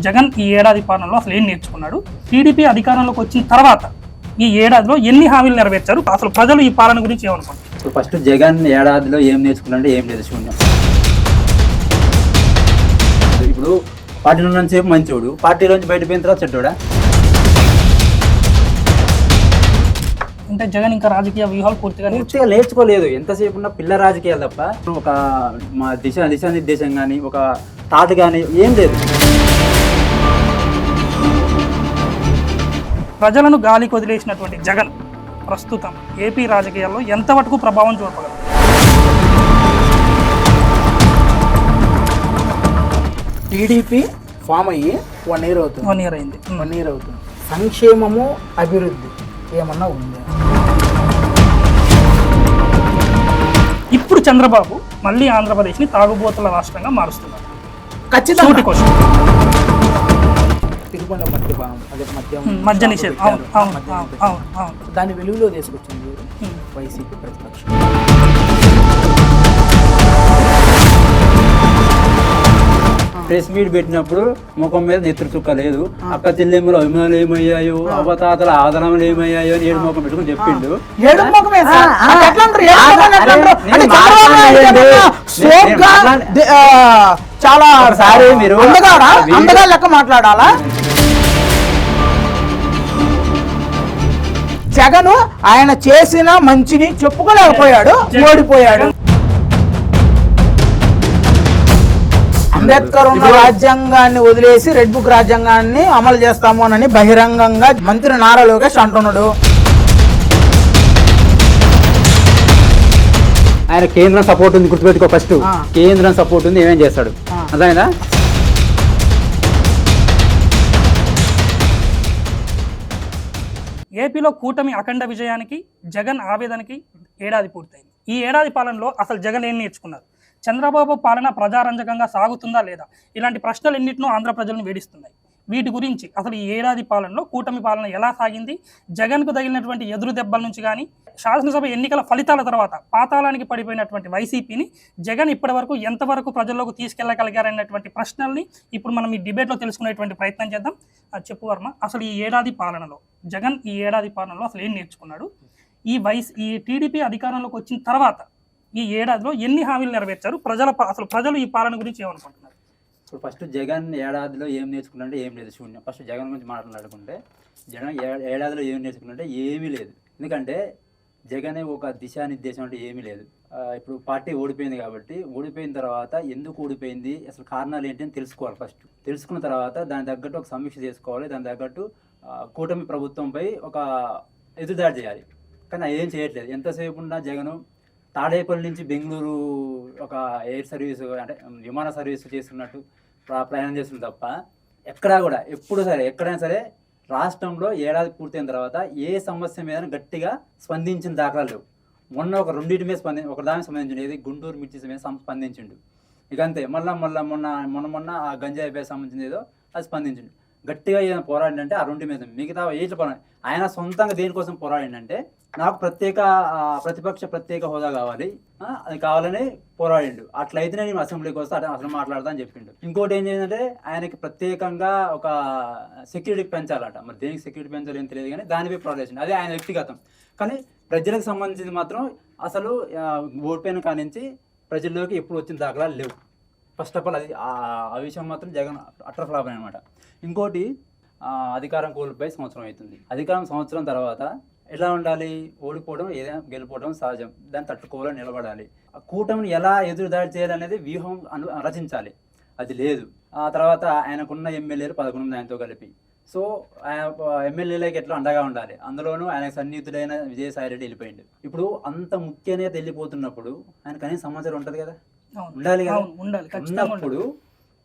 జగన్ ఈ ఏడాది పాలనలో అసలు ఏం నేర్చుకున్నాడు, టీడీపీ అధికారంలోకి వచ్చిన తర్వాత ఈ ఏడాదిలో ఎన్ని హామీలు నెరవేర్చారు, అసలు ప్రజలు ఈ పాలన గురించి ఏమనుకుంటారు? ఫస్ట్ జగన్ ఏడాదిలో ఏం నేర్చుకున్నాడంటే ఏం లేదు, శూన్యం. ఇప్పుడు పార్టీలో ఉన్నంతసేపు మంచోడు, పార్టీలోంచి బయటపోయిన తర్వాత చెడ్డోడా? అంటే జగన్ ఇంకా రాజకీయ వ్యూహాలు పూర్తిగా నేర్చుకోలేదు. ఎంతసేపు ఉన్న పిల్ల రాజకీయాలు తప్ప ఒక మా దిశానిర్దేశం కానీ ఒక తాట కానీ ఏం లేదు. ప్రజలను గాలికి వదిలేసినటువంటి జగన్ ప్రస్తుతం ఏపీ రాజకీయాల్లో ఎంతవరకు ప్రభావం చూపగలరు? టీడీపీ ఫామ్ అయ్యి 1 year అవుతుంది. 1 year అయింది. 1 year అవుతుంది. సంక్షేమము అభివృద్ధి ఏమన్నా ఉంది? ఇప్పుడు చంద్రబాబు మళ్ళీ ఆంధ్రప్రదేశ్ని తాగుబోతుల రాష్ట్రంగా మారుస్తున్నారు. ఖచ్చితంగా క్వశ్చన్. తిరుమల మద్యపానం అదే మద్య నిషేధం, అవును. దాన్ని వెలుగులో తీసుకొచ్చింది వైసీపీ ప్రతిపక్షం. ప్రెస్ మీట్ పెట్టినప్పుడు ముఖం మీద నెత్తురు చుక్క లేదు, అక్క చెల్లెమ్మలు అభిమానులు ఏమయ్యాయో, అవతాతల ఆదరణలు ఏమయ్యాయో అని ఏడు ముఖం పెట్టుకుని చెప్పిండు. చాలా సారీ మీరు అందగా లెక్క మాట్లాడాలా? జగన్ ఆయన చేసిన మంచిని చెప్పుకోలేకపోయాడు, ఓడిపోయాడు. అంబేద్కర్ ఉన్న రాజ్యాంగాన్ని వదిలేసి రెడ్ బుక్ రాజ్యాంగాన్ని అమలు చేస్తాము అని బహిరంగంగా మంత్రి నారా లోకేష్ అంటున్నాడు. ఆయన కేంద్రం సపోర్ట్ ఉంది, గుర్తుపెట్టుకో. ఫస్ట్ కేంద్రం సపోర్ట్ ఉంది, ఏమేం చేస్తాడు అర్థమైందా? ఏపీలో కూటమి అఖండ విజయానికి జగన్ ఆవేదనకి ఏడాది పూర్తయింది. ఈ ఏడాది పాలనలో అసలు జగన్ ఏం నేర్చుకున్నారు? చంద్రబాబు పాలన ప్రజారంజకంగా సాగుతుందా లేదా? ఇలాంటి ప్రశ్నలు ఎన్నింటినో ఆంధ్ర ప్రజలను వేధిస్తున్నాయి. వీటి గురించి అసలు ఈ ఏడాది పాలనలో కూటమి పాలన ఎలా సాగింది, జగన్కు తగిలినటువంటి ఎదురు దెబ్బల నుంచి కానీ శాసనసభ ఎన్నికల ఫలితాల తర్వాత పాతాళానికి పడిపోయినటువంటి వైసీపీని జగన్ ఇప్పటి వరకు ఎంతవరకు ప్రజల్లోకి తీసుకెళ్లగలిగారనేటువంటి ప్రశ్నల్ని ఇప్పుడు మనం ఈ డిబేట్లో తెలుసుకునేటువంటి ప్రయత్నం చేద్దాం. చెప్పు వర్మ, అసలు ఈ ఏడాది పాలనలో జగన్ ఈ ఏడాది పాలనలో అసలు ఏం నేర్చుకున్నాడు, ఈ టీడీపీ అధికారంలోకి వచ్చిన తర్వాత ఈ ఏడాదిలో ఎన్ని హామీలు నెరవేర్చారు, అసలు ప్రజలు ఈ పాలన గురించి ఏమనుకుంటున్నారు? ఇప్పుడు ఫస్ట్ జగన్ ఏడాదిలో ఏం నేర్చుకున్నాడంటే ఏం లేదు, శూన్యం. ఫస్ట్ జగన్ గురించి మాట్లాడుకుంటే జగన్ ఏడాదిలో ఏం నేర్చుకున్నాడంటే ఏమీ లేదు. ఎందుకంటే జగనే ఒక దిశానిర్దేశం అంటే ఏమీ లేదు. ఇప్పుడు పార్టీ ఓడిపోయింది కాబట్టి ఓడిపోయిన తర్వాత ఎందుకు ఓడిపోయింది, అసలు కారణాలు ఏంటి అని తెలుసుకోవాలి. ఫస్ట్ తెలుసుకున్న తర్వాత దాని తగ్గట్టు ఒక సమీక్ష చేసుకోవాలి, దాని తగ్గట్టు కూటమి ప్రభుత్వంపై ఒక ఎదురుదాడి చేయాలి. కానీ ఏం చేయట్లేదు. ఎంతసేపు ఉన్నా జగను తాడేపల్లి నుంచి బెంగళూరు ఒక ఎయిర్ సర్వీసు అంటే విమాన సర్వీసు చేస్తున్నట్టు ప్రయాణం చేస్తుంది తప్ప ఎక్కడా కూడా ఎప్పుడు సరే ఎక్కడైనా సరే రాష్ట్రంలో ఏడాది పూర్తయిన తర్వాత ఏ సమస్య మీద గట్టిగా స్పందించిన దాఖలాలు లేవు. మొన్న ఒక రెండింటి మీద ఒక దానికి సంబంధించింది, ఏది గుంటూరు మిర్చి మీద స్పందించిండు. ఇక అంతే. మొన్న ఆ గంజాయి పేరు సంబంధించింది ఏదో అది స్పందించిండు. గట్టిగా ఏదైనా పోరాడిందంటే ఆ రెండు మీద. మిగతా ఏట్లు పోరాడి ఆయన సొంతంగా దేనికోసం పోరాడిందంటే నాకు ప్రత్యేక హోదా కావాలి, అది కావాలని పోరాడిండు. అట్లయితే నేను అసెంబ్లీకి వస్తే అసలు మాట్లాడతా అని చెప్పిండు. ఇంకోటి ఏం చేసిందంటే ఆయనకి ప్రత్యేకంగా ఒక సెక్యూరిటీ పెంచాలట. మరి దేనికి సెక్యూరిటీ పెంచాలి ఏం తెలియదు, కానీ దానిపై పోరాడేసిండు. అదే ఆయన వ్యక్తిగతం. కానీ ప్రజలకు సంబంధించింది మాత్రం అసలు ఓడిపోయిన కానించి ప్రజల్లోకి ఎప్పుడు వచ్చిన దాఖలాలు లేవు. ఫస్ట్ ఆఫ్ ఆల్ అది ఆ విషయం మాత్రం జగన్ అటర్ ఫ్లాప్ అనమాట. ఇంకోటి అధికారం కోల్పోయి సంవత్సరం అవుతుంది. అధికారం సంవత్సరం తర్వాత ఎలా ఉండాలి? ఓడిపోవడం ఏదైనా గెలిపోవడం సహజం, దాన్ని తట్టుకోవాలని నిలబడాలి. ఆ కూటమిని ఎలా ఎదురుదాడి చేయాలనేది వ్యూహం రచించాలి. అది లేదు. ఆ తర్వాత ఆయనకున్న ఎమ్మెల్యేలు 11 ఆయనతో కలిపి. సో ఆయన ఎమ్మెల్యేలకి ఎట్లా అండగా ఉండాలి. అందులోనూ ఆయన సన్నిహితుడైన విజయసాయిరెడ్డి వెళ్ళిపోయింది. ఇప్పుడు అంత ముఖ్య నేత వెళ్ళిపోతున్నప్పుడు ఆయన కనీసం సమాచారం ఉంటుంది కదా, ఉండాలి కదా. ఉన్నప్పుడు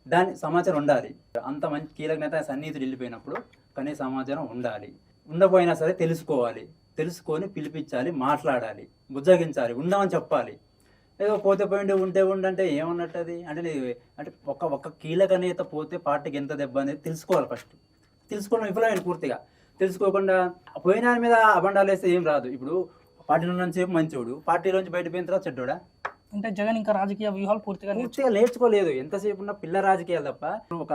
దాని సమాచారం ఉండాలి. అంత మంచి కీలక నేత సన్నిహితుడు వెళ్ళిపోయినప్పుడు కనీస సమాచారం ఉండాలి. ఉండపోయినా సరే తెలుసుకొని పిలిపించాలి, మాట్లాడాలి, బుజ్జగించాలి, ఉండమని చెప్పాలి. ఏదో పోతే పోయిండి ఉంటే ఏమన్నట్టు అది అంటే ఒక కీలక నేత పోతే పార్టీకి ఎంత దెబ్బ అనేది తెలుసుకోవాలి. ఫస్ట్ తెలుసుకోవడం విఫలమైంది పూర్తిగా. తెలుసుకోకుండా పోయిన మీద అబండాలు వేస్తే ఏం రాదు. ఇప్పుడు పార్టీలో ఉన్నంతసేపు మంచోడు, పార్టీలోంచి బయటపోయిన తర్వాత చెడ్డోడా? అంటే జగన్ ఇంకా రాజకీయ వ్యూహాలు పూర్తిగా పూర్తిగా నేర్చుకోలేదు. ఎంతసేపు ఉన్న పిల్ల రాజకీయాలు తప్ప ఒక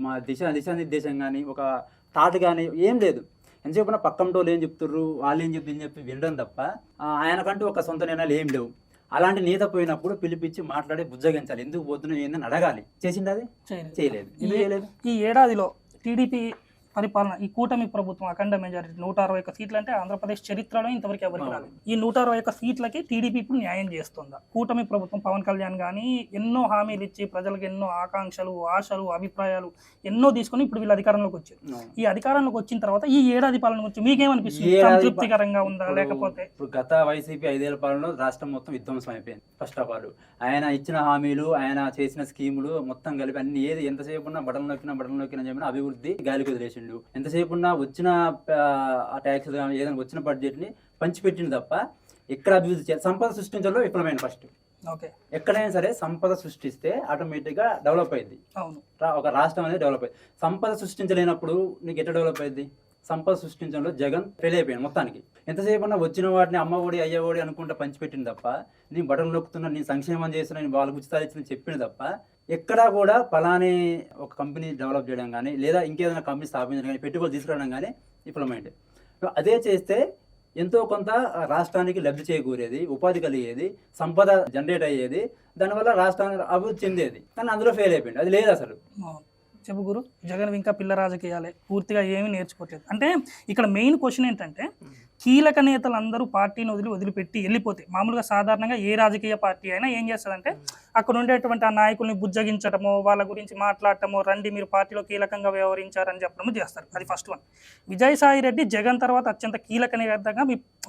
మా దిశానిర్దేశం కానీ ఒక థాట్ కానీ ఏం లేదు. ఎంతసేపు ఉన్న పక్కంటోళ్ళు ఏం చెప్తుర్రు, వాళ్ళు ఏం చెప్పి వినడం తప్ప ఆయనకంటూ ఒక సొంత నిర్ణయాలు ఏం లేవు. అలాంటి నేత పోయినప్పుడు పిలిపించి మాట్లాడి బుజ్జగించాలి. ఎందుకు పోతున్నావు ఏందని అడగాలి. చేసింది అది చేయలేదు. ఎందుకు చేయలేదు? ఈ ఏడాదిలో టీడీపీ పరిపాలన, ఈ కూటమి ప్రభుత్వం అఖండ మెజారిటీ 161 సీట్లు అంటే ఆంధ్రప్రదేశ్ చరిత్రలో ఇంతవరకు ఎవరికి రాలేదు. ఈ 161 సీట్లకి టీడీపీ ఇప్పుడు న్యాయం చేస్తుందా? కూటమి ప్రభుత్వం పవన్ కళ్యాణ్ కానీ ఎన్నో హామీలు ఇచ్చి ప్రజలకు ఎన్నో ఆకాంక్షలు, ఆశలు, అభిప్రాయాలు ఎన్నో తీసుకుని ఇప్పుడు వీళ్ళు అధికారంలోకి వచ్చారు. ఈ అధికారంలోకి వచ్చిన తర్వాత ఈ ఏడాది పాలన గురించి మీకేమనిపిస్తుంది? సంతృప్తికరంగా ఉందా లేకపోతే? ఇప్పుడు గత వైసీపీ 5 ఏళ్ల పాలనలో రాష్ట్రం మొత్తం విధ్వంసం అయిపోయింది. ఫస్ట్ ఆఫ్ ఆల్ ఆయన ఇచ్చిన హామీలు, ఆయన చేసిన స్కీములు మొత్తం కలిపి అన్ని ఏది ఎంతసేపు ఉన్నా బటన్ నొక్కిన చెప్పిన అభివృద్ధి గాలికి వదిలేసిండు. ఎంతసేపు ఉన్నా వచ్చిన ట్యాక్స్ ఏదైనా వచ్చిన బడ్జెట్ ని పంచిపెట్టింది తప్ప ఎక్కడ అభివృద్ధి చేయాలి. సంపద సృష్టించడంలో విఫలమైన ఫస్ట్. ఎక్కడైనా సరే సంపద సృష్టిస్తే ఆటోమేటిక్ గా డెవలప్ అయింది. ఒక రాష్ట్రం అనేది డెవలప్ అయింది. సంపద సృష్టించలేనప్పుడు నీకు ఎట్లా డెవలప్ అయింది? సంపద సృష్టించడంలో జగన్ ఫెయిల్ అయిపోయాడు మొత్తానికి. ఎంతసేపు ఉన్నా వచ్చిన వాటిని అమ్మఒడి అయ్యఒడి అనుకుంటా పంచిపెట్టింది తప్ప, నేను బటన్ నొక్కుతున్నా, నేను సంక్షేమం చేస్తున్నా, నేను వాళ్ళకి ఉచితాలు ఇచ్చిన చెప్పింది తప్ప ఎక్కడా కూడా ఫలాని ఒక కంపెనీ డెవలప్ చేయడం కానీ లేదా ఇంకేదైనా కంపెనీ స్థాపించడం కానీ పెట్టుబడులు తీసుకురావడం కానీ విఫలమైంది. అదే చేస్తే ఎంతో కొంత రాష్ట్రానికి లబ్ధి చేకూరేది, ఉపాధి కలిగేది, సంపద జనరేట్ అయ్యేది, దానివల్ల రాష్ట్రానికి అభివృద్ధి చెందేది. కానీ అందులో ఫెయిల్ అయిపోయింది. అది లేదు అసలు. చెప్పు గురు, జగన్ ఇంకా పిల్ల రాజకీయాలే, పూర్తిగా ఏమీ నేర్చుకోవట్లేదు. అంటే ఇక్కడ మెయిన్ క్వశ్చన్ ఏంటంటే కీలక నేతలందరూ పార్టీని వదిలిపెట్టి వెళ్ళిపోతే, మామూలుగా సాధారణంగా ఏ రాజకీయ పార్టీ అయినా ఏం చేస్తుందంటే అక్కడ ఉండేటువంటి ఆ నాయకుల్ని బుజ్జగించడమో, వాళ్ళ గురించి మాట్లాడటమో, రండి మీరు పార్టీలో కీలకంగా వ్యవహరించారని చెప్పడము చేస్తారు. అది ఫస్ట్ వన్. విజయసాయి రెడ్డి జగన్ తర్వాత అత్యంత కీలక నేతగా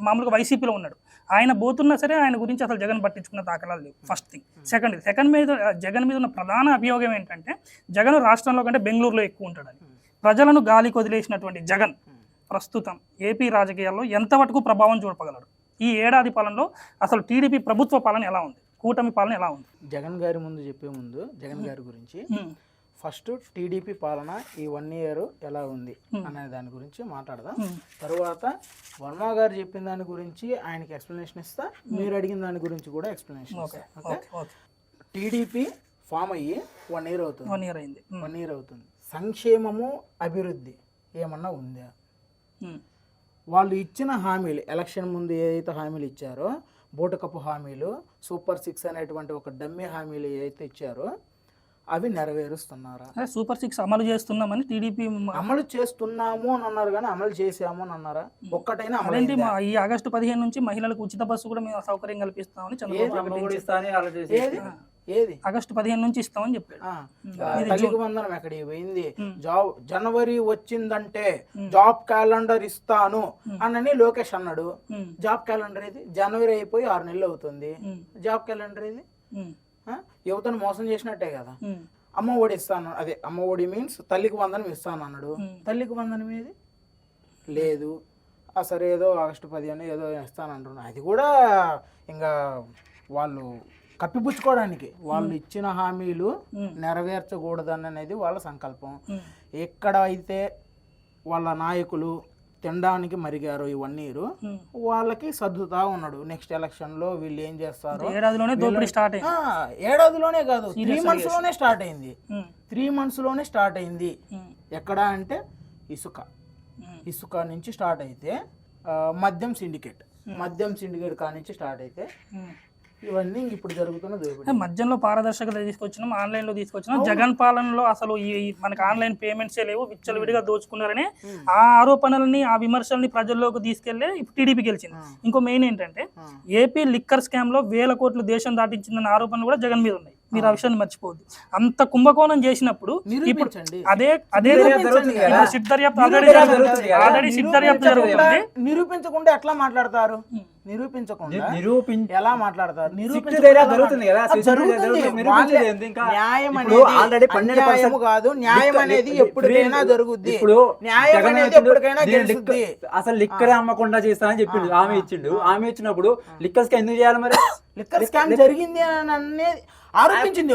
మామూలుగా వైసీపీలో ఉన్నాడు. ఆయన పోతున్నా సరే ఆయన గురించి అసలు జగన్ పట్టించుకున్న దాఖలాలు లేవు. First thing. సెకండ్ మీద జగన్ మీద ఉన్న ప్రధాన అభియోగం ఏంటంటే జగన్ రాష్ట్రంలో కంటే బెంగళూరులో ఎక్కువ ఉంటాడని. ప్రజలను గాలికి వదిలేసినటువంటి జగన్ ప్రస్తుతం ఏపీ రాజకీయాల్లో ఎంతవరకు ప్రభావం చూపగలడు? ఈ ఏడాది పాలనలో అసలు టీడీపీ ప్రభుత్వ పాలన ఎలా ఉంది, కూటమి పాలన ఎలా ఉంది? జగన్ గారి జగన్ గారి గురించి ఫస్ట్ టీడీపీ పాలన ఈ 1 year ఎలా ఉంది అనే దాని గురించి మాట్లాడదాం. తర్వాత వర్మ గారు చెప్పిన దాని గురించి ఆయనకి ఎక్స్ప్లెనేషన్ ఇస్తా, మీరు అడిగిన దాని గురించి కూడా ఎక్స్ప్లెనేషన్ ఇస్తా. టీడీపీ ఫామ్ అయ్యి 1 year అవుతుంది. 1 year అయింది. 1 year అవుతుంది. సంక్షేమము, అభివృద్ధి ఏమన్నా ఉందా? వాళ్ళు ఇచ్చిన హామీలు, ఎలక్షన్ ముందు ఏదైతే హామీలు ఇచ్చారో, బూటకపు హామీలు, సూపర్ 6 అనేటువంటి ఒక డమ్మీ హామీలు ఏదైతే ఇచ్చారో అవి నెరవేరుస్తున్నారా? సూపర్ 6 అమలు చేస్తున్నామని టీడీపీ అమలు చేస్తున్నాము అని అన్నారు కానీ అమలు చేసాము అని అన్నారా? ఒక్కటైనా అమలు. ఈ ఆగస్టు 15 నుంచి మహిళలకు ఉచిత బస్సు కూడా మేము సౌకర్యం కల్పిస్తామని చంద్రబాబు ఏది ఆగస్టు 15 నుంచి ఇస్తామని చెప్పాడు. తల్లికి వందనం ఎక్కడికి పోయింది? జనవరి వచ్చిందంటే జాబ్ క్యాలెండర్ ఇస్తాను అని లోకేష్ అన్నాడు. జాబ్ క్యాలెండర్ ఇది జనవరి అయిపోయి 6 నెలలు అవుతుంది. జాబ్ క్యాలెండర్ ఇది యువతను మోసం చేసినట్టే కదా. అమ్మ ఒడి ఇస్తాను, అదే అమ్మ ఒడి మీన్స్ తల్లికి వందనం ఇస్తాను అన్నాడు. తల్లికి వందనం ఏది లేదు. సరే ఏదో ఆగస్టు 15 ఏదో ఇస్తానంటున్నా, అది కూడా ఇంకా వాళ్ళు కప్పిపుచ్చుకోవడానికి, వాళ్ళు ఇచ్చిన హామీలు నెరవేర్చకూడదని అనేది వాళ్ళ సంకల్పం. ఎక్కడ అయితే వాళ్ళ నాయకులు తినడానికి మరిగారు ఈ 1 year, వాళ్ళకి సర్దుతా ఉన్నాడు. నెక్స్ట్ ఎలక్షన్ లో వీళ్ళు ఏం చేస్తారు? ఏడాదిలోనే ఏడాదిలోనే కాదు, 3 months లోనే స్టార్ట్ అయింది. 3 months లోనే స్టార్ట్ అయింది. ఎక్కడ అంటే ఇసుక నుంచి స్టార్ట్ అయితే మద్యం సిండికేట్ కాడ నుంచి స్టార్ట్ అయితే ఇవన్నీ ఇప్పుడు జరుగుతున్న మధ్యలో పారదర్శకత తీసుకొచ్చినాం, ఆన్లైన్ లో తీసుకొచ్చినాం. జగన్ పాలనలో అసలు ఈ మనకి ఆన్లైన్ పేమెంట్సే లేవు, విచ్చలవిడిగా దోచుకున్నారని ఆ ఆరోపణలని, ఆ విమర్శల్ని ప్రజల్లోకి తీసుకెళ్లే టీడీపీ గెలిచింది. ఇంకో మెయిన్ ఏంటంటే ఏపీ లిక్కర్ స్కామ్ లో 1000 కోట్లు దేశం దాటించిందన్న ఆరోపణలు కూడా జగన్ మీద ఉన్నాయి. మీరు ఆ విషయాన్ని మర్చిపోవద్దు. అంత కుంభకోణం చేసినప్పుడు ఇప్పుడు అదే సిట్ దర్యాప్తు ఆల్రెడీ జరుగుతుంది. నిరూపించకుండా ఎట్లా మాట్లాడతారు? ఎలా మాట్లాడతారు? న్యాయం అనేది కాదు, న్యాయం అనేది ఎప్పటికైనా జరుగుద్ది. న్యాయం అనేది ఎప్పటికైనా గెలుస్తుంది. అసలు లిక్కర్ అమ్మకుండా చేస్తానని చెప్పిండు, ఆమె ఇచ్చినప్పుడు లిక్కర్ స్కామ్ ఎందుకు చేయాలి? మరి లిక్కర్ స్కామ్ జరిగింది అని ఆరోపించింది.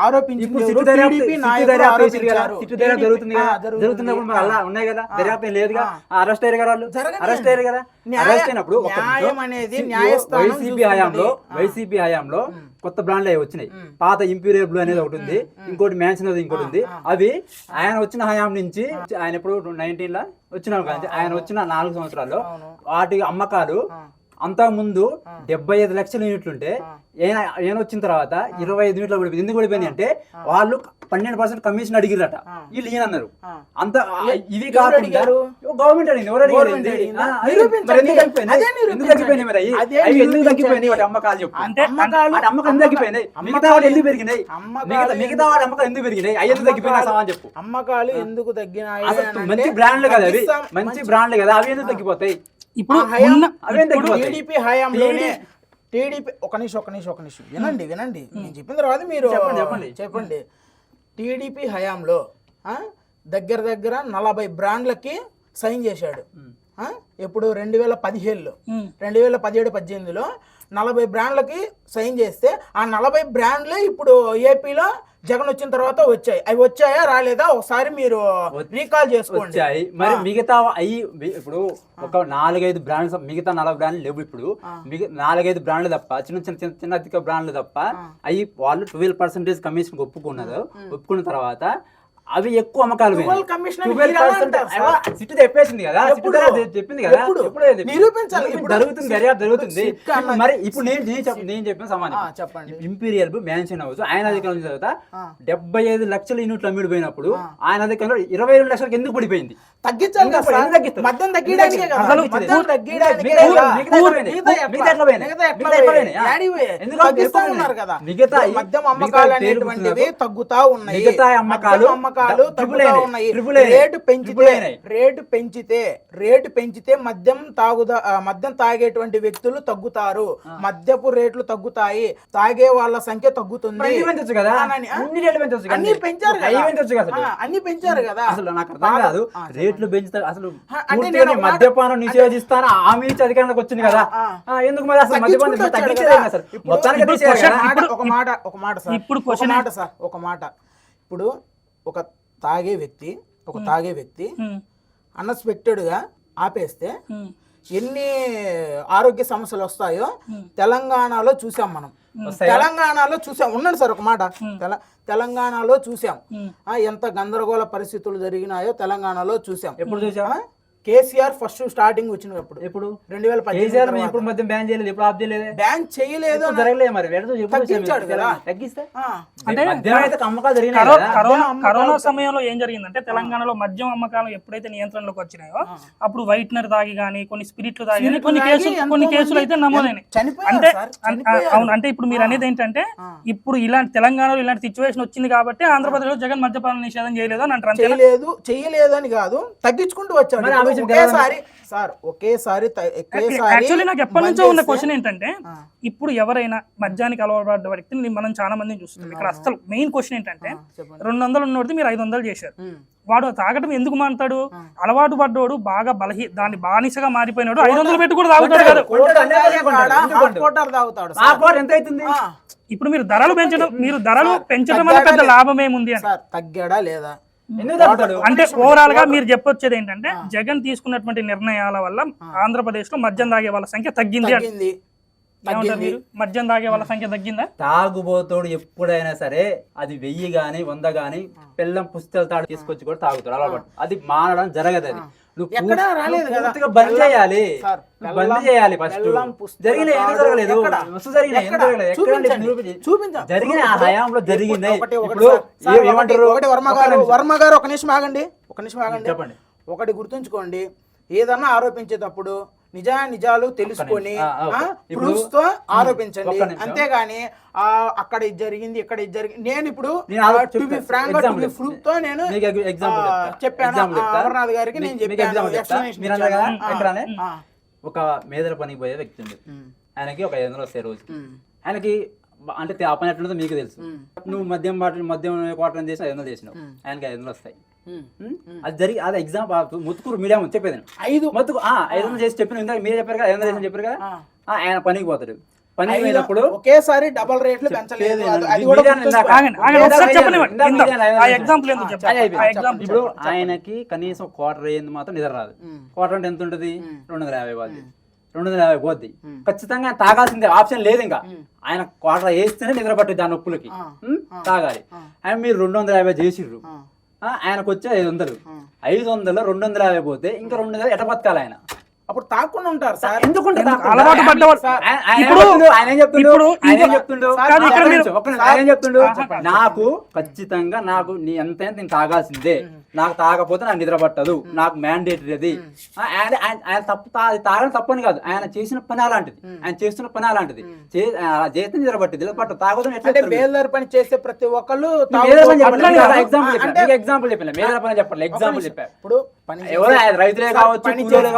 ఆరోపించింది ఇప్పుడు ఎవరు? సిట్టు దర్యాప్తు TDP సిట్టు నాయకులు దర్యాప్తు చేసిర్రు కదా, ఆరోపించారు. సిట్టు దర్యాప్తు జరుగుతుంది కదా, జరుగుతుంది. జరుగుతున్నప్పుడు మరి అలా ఉన్నాయి కదా, దర్యాప్తు ఏం లేదుగా, అరెస్ట్ అయ్యారు కదా వాళ్ళు, జరగలేదు. అరెస్ట్ అయ్యారు కదా, అరెస్ట్ అయినప్పుడు ఒక న్యాయం అనేది న్యాయస్థానం వైసీపీ హయాంలో కొత్త బ్రాండ్లు అవి వచ్చినాయి. పాత ఇంపీరియల్ బ్లూ అనేది ఒకటి ఉంది, ఇంకోటి మ్యాన్షన్ అనేది ఇంకోటి ఉంది. అవి ఆయన వచ్చిన హయాం నుంచి, ఆయన ఎప్పుడు 19 లో వచ్చినాం కానీ ఆయన వచ్చిన 4 సంవత్సరాల్లో వాటి అమ్మకాలు అంతా ముందు 75 లక్షల యూనిట్లు ఉంటే ఈయన వచ్చిన తర్వాత 25 యూనిట్లు పడిపోయింది. ఎందుకు పడిపోయింది అంటే వాళ్ళు 12% కమిషన్ అడిగిరట, వీళ్ళు ఈయన అన్నారు. అంత ఇవి కాకుండా గవర్నమెంట్ అడిగింది, ఎవరు అడిగింది? ఎందుకు తగ్గిపోయినాయి మరి అవి ఎందుకు తగ్గిపోయినాయి వాటి అమ్మకాలు చెప్పు. అంటే వాటి అమ్మకాలు ఎందుకు తగ్గిపోయినాయి? మిగతా వాడు ఎందుకు పెరిగినాయి? మిగతా వాడి అమ్మకాలు ఎందుకు పెరిగినాయి? అవి ఎందుకు తగ్గిపోయినా సమాన్ చెప్పు. అమ్మకాలు ఎందుకు తగ్గినాయి? అసలు మంచి బ్రాండ్లు కదా అవి, మంచి బ్రాండ్లు కదా, అవి ఎందుకు తగ్గిపోతాయి? ఇప్పుడు టీడీపీ హయాంలోనే ఒక నిమిషం వినండి నేను చెప్పిన తర్వాత మీరు చెప్పండి. టీడీపీ హయాంలో దగ్గర 40 బ్రాండ్లకి సైన్ చేశాడు. ఎప్పుడు 2017లో 2017-18లో 40 బ్రాండ్లకి సైన్ చేస్తే ఆ 40 బ్రాండ్లే ఇప్పుడు ఏపీలో జగన్ వచ్చిన తర్వాత వచ్చాయి. అవి వచ్చాయా రాలేదా ఒకసారి మీరు రీకాల్ చేసుకోండి. వచ్చాయి మరి మిగతా అవి ఇప్పుడు ఒక 4-5 బ్రాండ్స్, మిగతా 40 బ్రాండ్లు లేవు. ఇప్పుడు 4-5 బ్రాండ్లు తప్ప చిన్న అధిక బ్రాండ్లు తప్ప అవి వాళ్ళు 12% కమిషన్ ఒప్పుకున్న తర్వాత అవి ఎక్కువ అమ్మకాలు సిట్టు చెప్పేసింది కదా, చెప్పింది కదా, జరుగుతుంది దర్యాప్తు జరుగుతుంది. మరి ఇప్పుడు నేను చెప్పిన సమానం చెప్పండి. ఇంపీరియల్ మ్యాన్షన్ హౌస్ ఆయన అధికారం తర్వాత 75 లక్షల యూనిట్లు అమ్మిడిపోయినప్పుడు ఆయన అధికారంలో 22 లక్షలకు ఎందుకు పడిపోయింది? తగ్గించాలి కదా సార్. మద్యం తగ్గించడానికే కదా. మద్యం తగ్గించడానికే కదా. తగ్గిస్తున్నారు కదా. మద్యం అమ్మకాలు అనేటువంటివి తగ్గుతా ఉన్నాయి. మిగతా అమ్మకాలు తగ్గుతా ఉన్నాయి. రేటు పెంచితే మద్యం తాగేటువంటి వ్యక్తులు తగ్గుతారు, మద్యపు రేట్లు తగ్గుతాయి, తాగే వాళ్ళ సంఖ్య తగ్గుతుంది. అన్ని పెంచారు కదా. అసలు నాకు అర్థం కాదు, రేట్లు పెంచుతారు అసలు మద్యపానం నిషేధిస్తాను హామీ ఇచ్చి అధికారంలోకి వచ్చింది కదా, ఎందుకు మరి అసలు మద్యపానం తగ్గించేది అసలు మొత్తానికి ఒక మాట ఇప్పుడు ఒక తాగే వ్యక్తి అన్ఎక్స్పెక్టెడ్ గా ఆపేస్తే ఎన్ని ఆరోగ్య సమస్యలు వస్తాయో తెలంగాణలో చూసాం మనం. ఉండండి సార్ ఒక మాట. తెలంగాణలో చూసాం ఎంత గందరగోళ పరిస్థితులు జరిగినాయో తెలంగాణలో చూసాం. ఎప్పుడు చూసావా? కేసీఆర్ ఫస్ట్ స్టార్టింగ్ వచ్చినప్పుడు ఎప్పుడు 2018 ఇప్పుడు మధ్య బ్యాన్ చేయలేదు, ఎప్పుడు ఆఫ్ చేయలేదు, బ్యాన్ చేయలేదు, జరగలేదు. మరి తగ్గించాడు కదా. తగ్గిస్తే అంటే అమ్మకాలు కరోనా సమయంలో ఏం జరిగిందంటే తెలంగాణలో మద్యం అమ్మకాలు ఎప్పుడైతే నియంత్రణలోకి వచ్చినాయో అప్పుడు వైట్నర్ తాగి కానీ కొన్ని స్పిరిట్లు తాగి కానీ కొన్ని కేసులు అయితే నమోదైనాయి. అంటే అవును, అంటే ఇప్పుడు మీరు అనేది ఏంటంటే ఇప్పుడు ఇలాంటి తెలంగాణలో ఇలాంటి సిచ్యువేషన్ వచ్చింది కాబట్టి ఆంధ్రప్రదేశ్లో జగన్ మద్యపాన నిషేధం చేయలేదు అని అంటారు. చేయలేదు అని కాదు, తగ్గించుకుంటూ వచ్చాడు. ఒకేసారి యాక్చువల్లీ నాకు ఎప్పటి నుంచో ఉన్న క్వశ్చన్ ఏంటంటే ఇప్పుడు ఎవరైనా మద్యానికి అలవాటు వ్యక్తిని మనం చాలా మందిని చూస్తున్నాం. ఇక్కడ అసలు మెయిన్ క్వశ్చన్ ఏంటంటే 200 ఉన్నోడితే మీరు 500 చేశారు. వాడు తాగటం ఎందుకు మానుతాడు? అలవాటు పడ్డోడు బాగా దాన్ని బానిసగా మారిపోయినాడు 500 పెట్టి కూడా తాగుతాడు కదా. ఇప్పుడు మీరు ధరలు పెంచడం వల్ల పెద్ద లాభం ఏముంది అని తగ్గాడా లేదా అంటే ఓవరాల్ గా మీరు చెప్పొచ్చేది ఏంటంటే జగన్ తీసుకున్నటువంటి నిర్ణయాల వల్ల ఆంధ్రప్రదేశ్ లో మద్యం తాగే వాళ్ళ సంఖ్య తగ్గింది. మద్యం తాగే వాళ్ళ సంఖ్య తగ్గిందా? తాగుబోతోడు ఎప్పుడైనా సరే అది 1000 గాని 100 గాని పిల్లం పుస్తకాలు తాడు తీసుకొచ్చి కూడా తాగుతాడు అలవాటు. అది మానడం జరగదు. అది బంద్ చేయాలి ఫస్ట్. జరిగిన జరిగిన ఆ హయాంలో జరిగింది. ఇప్పుడు ఏమంటారు? వర్మ గారు ఒక నిమిషం ఆగండి. చెప్పండి. ఒకటి గుర్తుంచుకోండి, ఏదన్నా ఆరోపించేటప్పుడు నిజాలు తెలుసుకొని ప్రూఫ్స్ తో ఆరోపించండి, అంతేగాని అక్కడ ఇది జరిగింది ఇక్కడ ఇది జరిగింది. నేను ఇప్పుడు ప్రూఫ్ తో నేను చెప్పాను అమర్నాథ్ గారికి, నేను చెప్పాను. ఒక మేదల పనికి పోయే వ్యక్తి ఉంది, ఆయనకి ఒక 500 వస్తాయి రోజు. ఆయనకి అంటే ఆ పని ఎట్లుందో మీకు తెలుసు. నువ్వు మద్యం క్వార్టర్ చేసి 500 చేసినావు, ఆయనకి 500 వస్తాయి. అది జరిగి అది ఎగ్జాంపుల్ ముత్తుకూరు మీడియం చెప్పేది 500 చేసి చెప్పిన మీరు చెప్పారు కదా 500 చేసి చెప్పారు కదా. ఆయన పనికి పోతాడు, పని అయినప్పుడు ఒకేసారి డబల్ రేట్లు పెంచలేదు. అది కూడా ఇప్పుడు ఆయనకి కనీసం క్వార్టర్ అయ్యింది మాత్రం నిద్ర రాదు. క్వార్టర్ అంటే ఎంత ఉంటుంది? 250 వాళ్ళది 250 పోద్ది. ఖచ్చితంగా ఆయన తాగాల్సిందే, ఆప్షన్ లేదు. ఇంకా ఆయన క్వార్టర్ వేస్తేనే నిద్ర పట్టింది ఆ నొప్పులకి, తాగాలి. ఆయన మీరు 250 చేసిర్రు, ఆయనకు వచ్చే 500. 500 250 పోతే ఇంకా 200 ఎట బతకాలి ఆయన? అప్పుడు తాకుండా ఉంటారు సార్. ఎందుకంటే నాకు ఖచ్చితంగా నాకు నీ ఎంతైనా నేను తాగాల్సిందే, నాకు తాగకపోతే నాకు నిద్ర పట్టదు, నాకు మ్యాండేటరీ అది. ఆయన తప్పు తాగడం తప్పని కాదు, ఆయన చేసిన పని అలాంటిది, ఆయన చేస్తున్న పని అలాంటిది. చేస్తే నిద్ర పట్టింది, నిద్ర పట్టదు. తాగదు బేల్దార్ పని చేసే ప్రతి ఒక్కళ్ళు ఎగ్జాంపుల్ చెప్పాను, మేదర పని చెప్పాలి, ఎగ్జాంపుల్ చెప్పారు. ఇప్పుడు ఎవరు రైతులే కావచ్చు, ఎవరైనా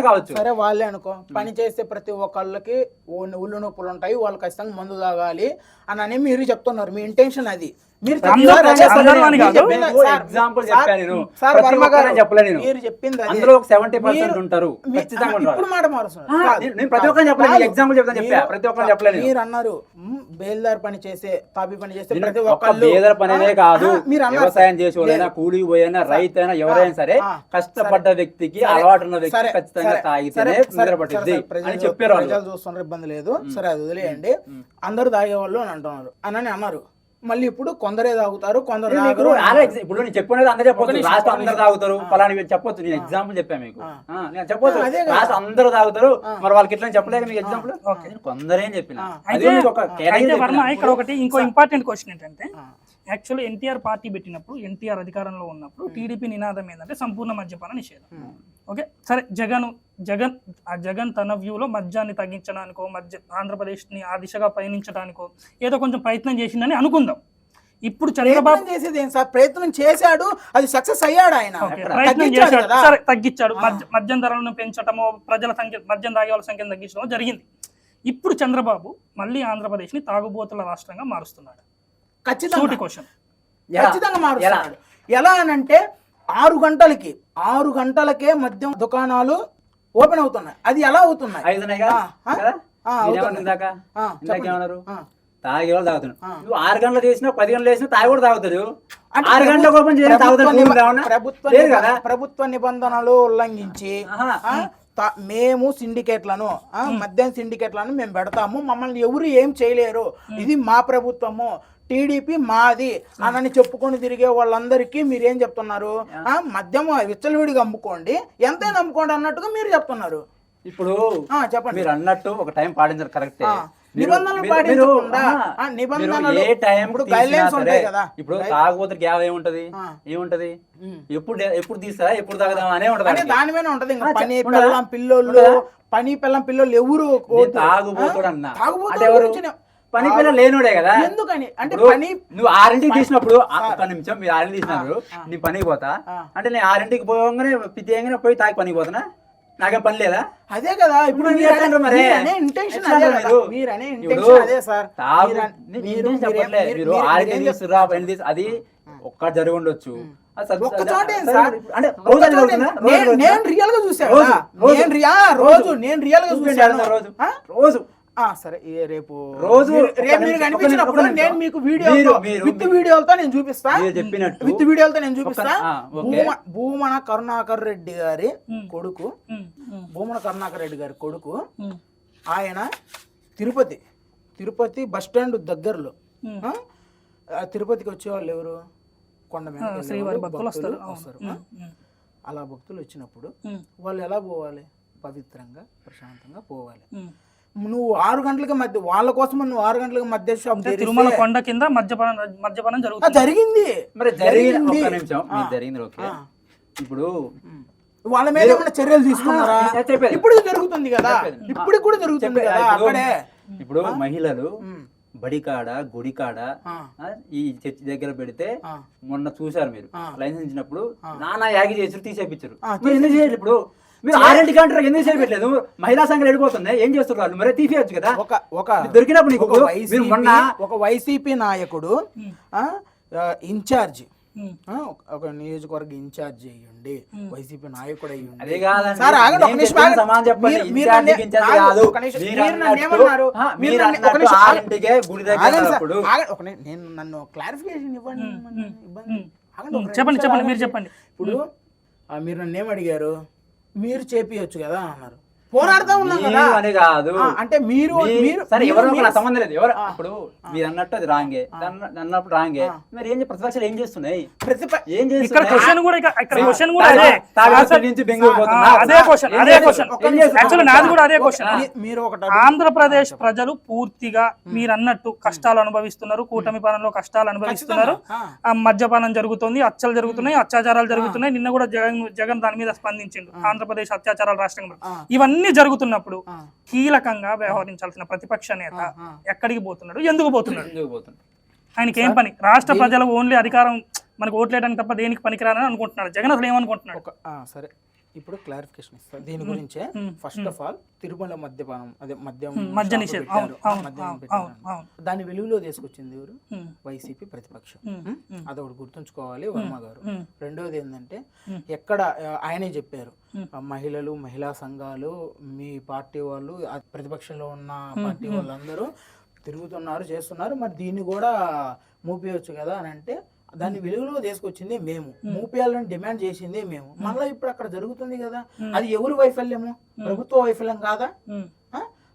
కావచ్చు, సరే వాళ్ళే అనుకో. పని చేసే ప్రతి ఒక్కళ్ళకి ఒళ్ళు నొప్పులు ఉంటాయి, వాళ్ళు ఖచ్చితంగా మందు తాగాలి అని మీరు చెప్తున్నారు. మీ ఇంటెన్షన్ అది. మీరు చెప్పింది అందులో 70% ఉంటారు. మీరు అన్నారు బేల్దార్ పని చేసే, తాపి పని చేసే ప్రతి ఒక్కళ్ళు. బేదర్ పనినే కాదు, వ్యవసాయం చేసేవాళ్ళైనా, కూలి పోయినా, రైతు అయినా, ఎవరైనా సరే కష్టపడ్డ వ్యక్తికి, అలవాటు ఉన్న వ్యక్తి ఖచ్చితంగా తాగితేనే నిద్ర పట్టింది అని చెప్పారు. ప్రజలు చూస్తున్నారు, ఇబ్బంది లేదు, సరే అది వదిలేయండి. అందరు తాగేవాళ్ళు అని అంటున్నారు అని అన్నారు. మళ్ళీ ఇప్పుడు కొందరే తాగుతారు, కొందరు తాగరు. ఇప్పుడు నేను చెప్పినది అందరూ చెప్పొచ్చు, రాష్ట్రం అందరు తాగుతారు పలాని చెప్పొచ్చు. నేను ఎగ్జాంపుల్ చెప్పాను మీకు, నేను చెప్పొచ్చు రాష్ట్రం అందరూ తాగుతారు, మరి వాళ్ళకి ఇట్లా చెప్పలేక మీకు ఎగ్జాంపుల్ కొందరేం చెప్పిన. ఇక్కడ ఒకటి ఇంకో ఇంపార్టెంట్ క్వశ్చన్ ఏంటంటే, యాక్చువల్లీ ఎన్టీఆర్ పార్టీ పెట్టినప్పుడు, ఎన్టీఆర్ అధికారంలో ఉన్నప్పుడు టీడీపీ నినాదం ఏంటంటే సంపూర్ణ మద్యపాన నిషేధం. ఓకే, సరే జగన్ తన వ్యూలో మద్యాన్ని తగ్గించడానికో, ఆంధ్రప్రదేశ్ని ఆ దిశగా పయనించడానికో ఏదో కొంచెం ప్రయత్నం చేసిందని అనుకుందాం. ఇప్పుడు చంద్రబాబు చేసేది ఏం సార్? ప్రయత్నం చేశాడు, అది సక్సెస్ అయ్యాడు. ఆయన ప్రయత్నం చేశాడు, సరే తగ్గించాడు. మద్యం ధరలను పెంచడమో, ప్రజల సంఖ్య, మద్యం తాగే వాళ్ళ సంఖ్యను తగ్గించడమో జరిగింది. ఇప్పుడు చంద్రబాబు మళ్ళీ ఆంధ్రప్రదేశ్ని తాగుబోతుల రాష్ట్రంగా మారుస్తున్నాడు. ఖచ్చితంగా మారుస్తున్నాడు. ఎలా అనంటే 6 గంటలకే మద్యం దుకాణాలు ఓపెన్ అవుతున్నాయి. అది ఎలా అవుతున్నాయి? తాగే వాళ్ళు తాగుతున్నాడు. నువ్వు 6 గంటలు చేసినా, 10 గంటలు చేసినా తాగి కూడా తాగుతాడు. 6 గంటలకు ఓపెన్ చేయాలి. ప్రభుత్వ నిబంధనలు ఉల్లంఘించి మేము సిండికేట్లను, మద్యం సిండికేట్లను మేము పెడతాము, మమ్మల్ని ఎవరు ఏం చేయలేరు, ఇది మా ప్రభుత్వము, టీడీపీ మాది అని చెప్పుకొని తిరిగే వాళ్ళందరికీ మీరేం చెప్తున్నారు? మద్యం విచ్చలవిడిగా అమ్ముకోండి, ఎంతైనా అమ్ముకోండి అన్నట్టుగా మీరు చెప్తున్నారు. ఇప్పుడు చెప్పండి. మీరు అన్నట్టు ఒక టైం పాటించారు, కరెక్టే. నిబంధనలు పాటించకుండా నిబంధనలు ఇప్పుడు తాగుబోతుకి ఏముంటది, ఏముంటది, ఎప్పుడు తీస్తారా, ఎప్పుడు తాగదామా అనే ఉంటది. దాని మీద ఉంటది. పని పిల్లం పిల్లలు ఎవరు తాగుబోతుడు అన్నా, పని పిల్లలు లేనుడే కదా. ఎందుకని అంటే నువ్వు 6ంటికి తీసినప్పుడు, ఒక్క నిమిషం, మీరు 6ంటికి తీసినప్పుడు నీ పనికి పోతా అంటే, నేను 6ంటికి పోగానే పితిగానే పోయి తాగి పనికి పోతానా? నాకేం పని లేదా? అదే కదా ఇప్పుడు అది ఒక్క జరిగి ఉండొచ్చు. నేను రియల్ గా చూసాను, రోజు సరే రేపు మీరు కనిపించినప్పుడు నేను మీకు వీడియోలతో నేను చూపిస్తా, విత్ వీడియోలతో నేను చూపిస్తా. భూమన కరుణాకర్ రెడ్డి గారి కొడుకు, ఆయన తిరుపతి బస్ స్టాండ్ దగ్గరలో, తిరుపతికి వచ్చేవాళ్ళు ఎవరు? కొండ మీద భక్తులు వస్తారు. అలా భక్తులు వచ్చినప్పుడు వాళ్ళు ఎలా పోవాలి? పవిత్రంగా, ప్రశాంతంగా పోవాలి. నువ్వు 6 గంటలకి మధ్య వాళ్ళ కోసం నువ్వు 6 గంటలకి మధ్య షాప్ తిరుమల కొండ కింద మద్యపానం జరిగింది. మరి జరిగింది. ఇప్పుడు వాళ్ళ మీద ఏమైనా చర్యలు తీసుకున్నారా? ఇప్పుడు జరుగుతుంది కదా, ఇప్పుడు కూడా జరుగుతుంది కదా అక్కడే. ఇప్పుడు మహిళలు బడికాడ, గుడికాడ, ఈ చర్చి దగ్గర పెడితే మొన్న చూసారు మీరు, లైసెన్స్ ఇచ్చినప్పుడు నానా యాగి చేసి తీసేపించారు. ఎందుకు చేయాలి? ఇప్పుడు మీరు 6ంటికి అంటారు, ఎందుకు చేయట్లేదు? మహిళా సంఘాలు వెళ్ళిపోతున్నాయి, ఏం చేస్తున్నారు? మరి తీసేయచ్చు కదా. దొరికినప్పుడు ఒక వైసీపీ నాయకుడు ఇన్ఛార్జ్ ఒక నియోజకవర్గ ఇన్ఛార్జ్ అయ్యండి, వైసీపీ నాయకుడు అదే అయ్యండి. కాదండి. సార్ ఆగండి, ఒక నేను నిమిషం చెప్పిన ఆగండి. సమాధానం చెప్పండి. మీరు ఇన్ఛార్జ్ నన్ను- గిన్ఛార్జ్ ఆగండి, కాదు. ఒక నిమిషం. మీరు మీరు నన్ను అన్నట్టు- ఏమన్నారు? మీరు మీరు నన్ను- ఒక అన్నట్టు నిమిషం ఆగండి. ఆరింటికే గుడి దగ్గర ఆగండి సార్, ఉన్నప్పుడు ఆగండి. నేను నన్ను క్లారిఫికేషన్ ఇవ్వండి. ఇబ్బంది. ఆగండి, ఒక చెప్పండి నిమిషం చెప్పండి మీరు ఆగండి. చెప్పండి. ఇప్పుడు మీరు నన్ను ఏమడిగారు? మీరు చేపియొచ్చు కదా అన్నారు. పోరాడుతా ఉన్నాం కదా. మీరు అని కాదు. అంటే మీరు సరే మీరు- ఎవరో మీరు- నాకు సంబంధం లేదు. ఎవరు ఇప్పుడు మీరు అన్నట్టు అది రాంగే, అన్నప్పుడు రాంగే. మరి ఏం ప్రతిపక్షాలు ఏం చేస్తున్నాయి? ఏం ఇక్కడ చేస్తున్నాయి? క్వశ్చన్ కూడా ఇక్కడ క్వశ్చన్ కూడా అదే తాడిపత్రి నుంచి బెంగళూరు పోతున్నా. అదే క్వశ్చన్ యాక్చువల్లీ నాది కూడా అదే క్వశ్చన్. మీరు ఒకటి ఆంధ్రప్రదేశ్ ప్రజలు పూర్తిగా మీరు అన్నట్టు కష్టాలు అనుభవిస్తున్నారు, కూటమి పాలనలో కష్టాలు అనుభవిస్తున్నారు, ఆ మద్యపానం జరుగుతుంది, హత్యలు జరుగుతున్నాయి, అత్యాచారాలు జరుగుతున్నాయి. నిన్న కూడా జగన్ దాని మీద స్పందించిండు, ఆంధ్రప్రదేశ్ అత్యాచారాల రాష్ట్రంగా. ఇవన్నీ జరుగుతున్నప్పుడు కీలకంగా వ్యవహరించాల్సిన ప్రతిపక్ష నేత ఎక్కడికి పోతున్నాడు, ఎందుకు పోతున్నాడు? ఆయనకి ఏం పని? రాష్ట్ర ప్రజలు ఓన్లీ అధికారం మనకు ఓట్లేయడానికి తప్ప దేనికి పనికిరానని అనుకుంటున్నాడు జగన్. అసలు ఏమనుకుంటున్నాడు? సరే, ఇప్పుడు క్లారిఫికేషన్ ఇస్తాను దీని గురించే. ఫస్ట్ ఆఫ్ ఆల్ తిరుమల మద్యపానం, అదే మద్య నిషేధం దాన్ని వెలుగులో తీసుకొచ్చింది ఎవరు? వైసీపీ ప్రతిపక్షం. అదొకటి గుర్తుంచుకోవాలి వర్మ గారు. రెండవది ఏంటంటే, ఎక్కడ ఆయనే చెప్పారు, మహిళలు, మహిళా సంఘాలు, మీ పార్టీ వాళ్ళు, ప్రతిపక్షంలో ఉన్న పార్టీ వాళ్ళందరూ తిరుగుతున్నారు, చేస్తున్నారు, మరి దీన్ని కూడా మూపేయచ్చు కదా అని అంటే, దాన్ని వెలుగులో తీసుకొచ్చింది మేము, మూపేయాలని డిమాండ్ చేసింది మేము. మళ్ళీ ఇప్పుడు అక్కడ జరుగుతుంది కదా, అది ఎవరి వైఫల్యము? ప్రభుత్వ వైఫల్యం కాదా?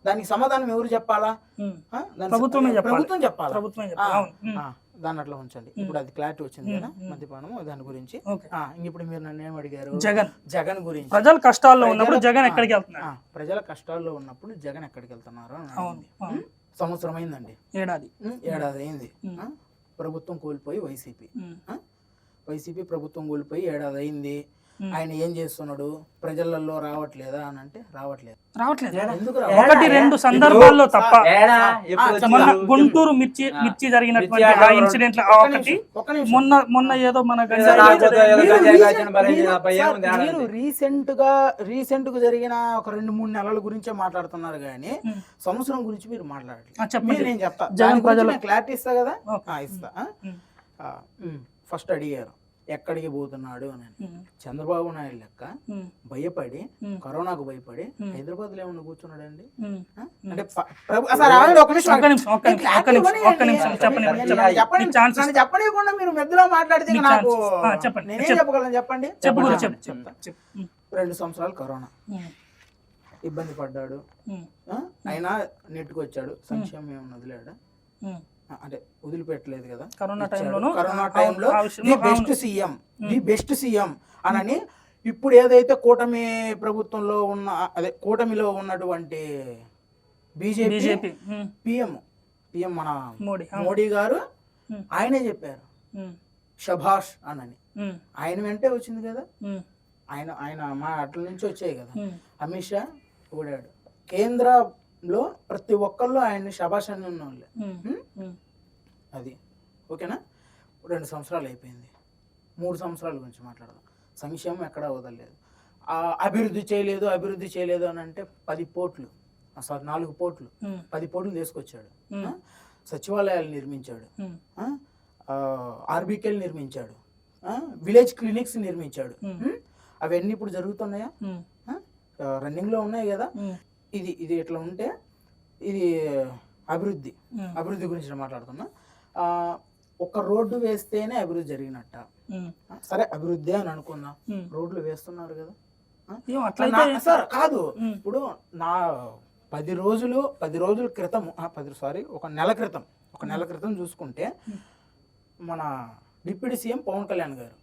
దానికి సమాధానం ఎవరు చెప్పాలా? ప్రభుత్వం చెప్పాలా? దాని అట్లా ఉంచండి. ఇప్పుడు అది క్లారిటీ వచ్చింది కదా మద్యపానము దాని గురించి. ఇప్పుడు మీరు నన్ను ఏం అడిగారు? జగన్ గురించి. ప్రజల కష్టాల్లో ఉన్నప్పుడు జగన్ ఎక్కడికి వెళ్తున్నారు? ప్రజల కష్టాల్లో ఉన్నప్పుడు జగన్ ఎక్కడికి వెళ్తున్నారు? సంవత్సరం అయిందండి, ఏడాది అయింది. ప్రభుత్వం కోల్పోయి వైసీపీ ప్రభుత్వం కోల్పోయి ఏడాది అయింది. ఆయన ఏం చేస్తున్నాడు? ప్రజలలో రావట్లేదా అని అంటే రావట్లేదు. ఎందుకు? ఒకటి రెండు సందర్భాల్లో తప్ప. మొన్న గుంటూరు మిర్చి జరిగినటువంటి ఆ ఇన్సిడెంట్ ఒకటి, మొన్న ఏదో మన రీసెంట్ గా జరిగిన ఒక 2-3 నెలల గురించే మాట్లాడుతున్నారు కానీ సంవత్సరం గురించి మీరు మాట్లాడట్లేదు. నేను చెప్తా, క్లారిటీ ఇస్తా కదా, ఇస్తా. ఫస్ట్ అడిగారు ఎక్కడికి పోతున్నాడు అని. చంద్రబాబు నాయుడు లెక్క భయపడి, కరోనాకు భయపడి హైదరాబాద్ లో ఏమన్నా కూర్చున్నాడు అండి? అంటే చెప్పనివ్వకుండా మీరు మెద్దలో మాట్లాడితే నాకు నేనేం చెప్పగలను చెప్పండి? 2 సంవత్సరాలు కరోనా, ఇబ్బంది పడ్డాడు, అయినా నెట్టుకొచ్చాడు. సంక్షేమం ఏమన్నా వదిలాడా? అంటే వదిలిపెట్టలేదు కదా. కరోనా టైంలో ది బెస్ట్ సీఎం అనని. ఇప్పుడు ఏదైతే కూటమి ప్రభుత్వంలో ఉన్న, అదే కూటమిలో ఉన్నటువంటి బీజేపీ పిఎం మన మోడీ గారు ఆయనే చెప్పారు షభాష్ అనని. ఆయన వెంటే వచ్చింది కదా, ఆయన మా అట్ల నుంచి వచ్చాయి కదా. అమిత్ షా ఓడాడు. కేంద్రంలో ప్రతి ఒక్కళ్ళు ఆయన్ని షభాష్ అని ఉన్న వాళ్ళే. అది ఓకేనా? 2 సంవత్సరాలు అయిపోయింది. 3 సంవత్సరాల గురించి మాట్లాడదాం. సంక్షేమం ఎక్కడా వదలలేదు. అభివృద్ధి చేయలేదు అని అంటే 4 పోర్ట్లు 10 పోర్ట్లు తీసుకొచ్చాడు. సచివాలయాలు నిర్మించాడు, ఆర్బీకేలు నిర్మించాడు, విలేజ్ క్లినిక్స్ నిర్మించాడు. అవన్నీ ఇప్పుడు జరుగుతున్నాయా? రన్నింగ్ లో ఉన్నాయి కదా. ఇది ఇట్లా ఉంటే ఇది అభివృద్ధి గురించి మాట్లాడుతున్నా. ఒక రోడ్డు వేస్తేనే అభివృద్ధి జరిగినట్ట. సరే అభివృద్ధి అని అనుకుందాం, రోడ్లు వేస్తున్నారు కదా. సార్ కాదు, ఇప్పుడు నా 10 రోజుల క్రితం, ఒక నెల క్రితం చూసుకుంటే మన డిప్యూటీ సీఎం పవన్ కళ్యాణ్ గారు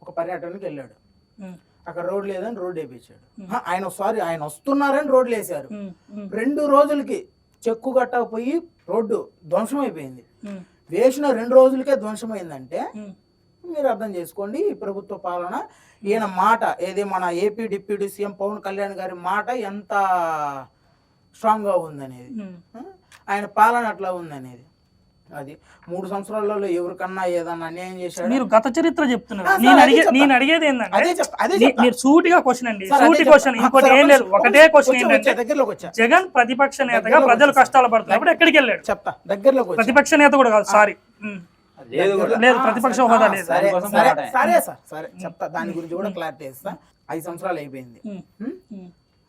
ఒక పర్యటనకి వెళ్ళాడు. అక్కడ రోడ్ లేదని రోడ్డు వేయించాడు. ఆయన వస్తున్నారని రోడ్లు వేశారు. 2 రోజులకి చెక్కు కట్టకపోయి రోడ్డు ధ్వంసం అయిపోయింది. వేసిన 2 రోజులకే ధ్వంసమైందంటే మీరు అర్థం చేసుకోండి ఈ ప్రభుత్వ పాలన. ఈయన మాట ఏది, మన AP deputy CM Pawan Kalyan గారి మాట ఎంత స్ట్రాంగ్ గా ఉందనేది, ఆయన పాలన అట్లా ఉందనేది. అది 3 సంవత్సరాలలో ఎవరికన్నా ఏదన్నా అన్యాయం చేశాడు? మీరు గత చరిత్ర చెప్తున్నారు. నేను అడిగేది ఏంటంటే, మీరు సూటిగా క్వశ్చన్ అండి, సూటి క్వశ్చన్, ఇంకోటి ఏం లేదు. ఒకటే క్వశ్చన్ ఏంటంటే, జగన్ ప్రతిపక్ష నేతగా ప్రజలు కష్టాలు పడుతున్నప్పుడు ఎక్కడికి వెళ్ళాడు? చెప్తా, దగ్గరలోకి ప్రతిపక్ష నేత కూడా కాదు, సారీ, లేదు కూడా. లేదు, ప్రతిపక్ష హోదా లేదు. సరే దానికోసం సరే పోరాటమే. సరే సార్ సరే చెప్తా, దాని గురించి కూడా క్లారిటీ ఇస్తా. 5 సంవత్సరాలు అయిపోయింది.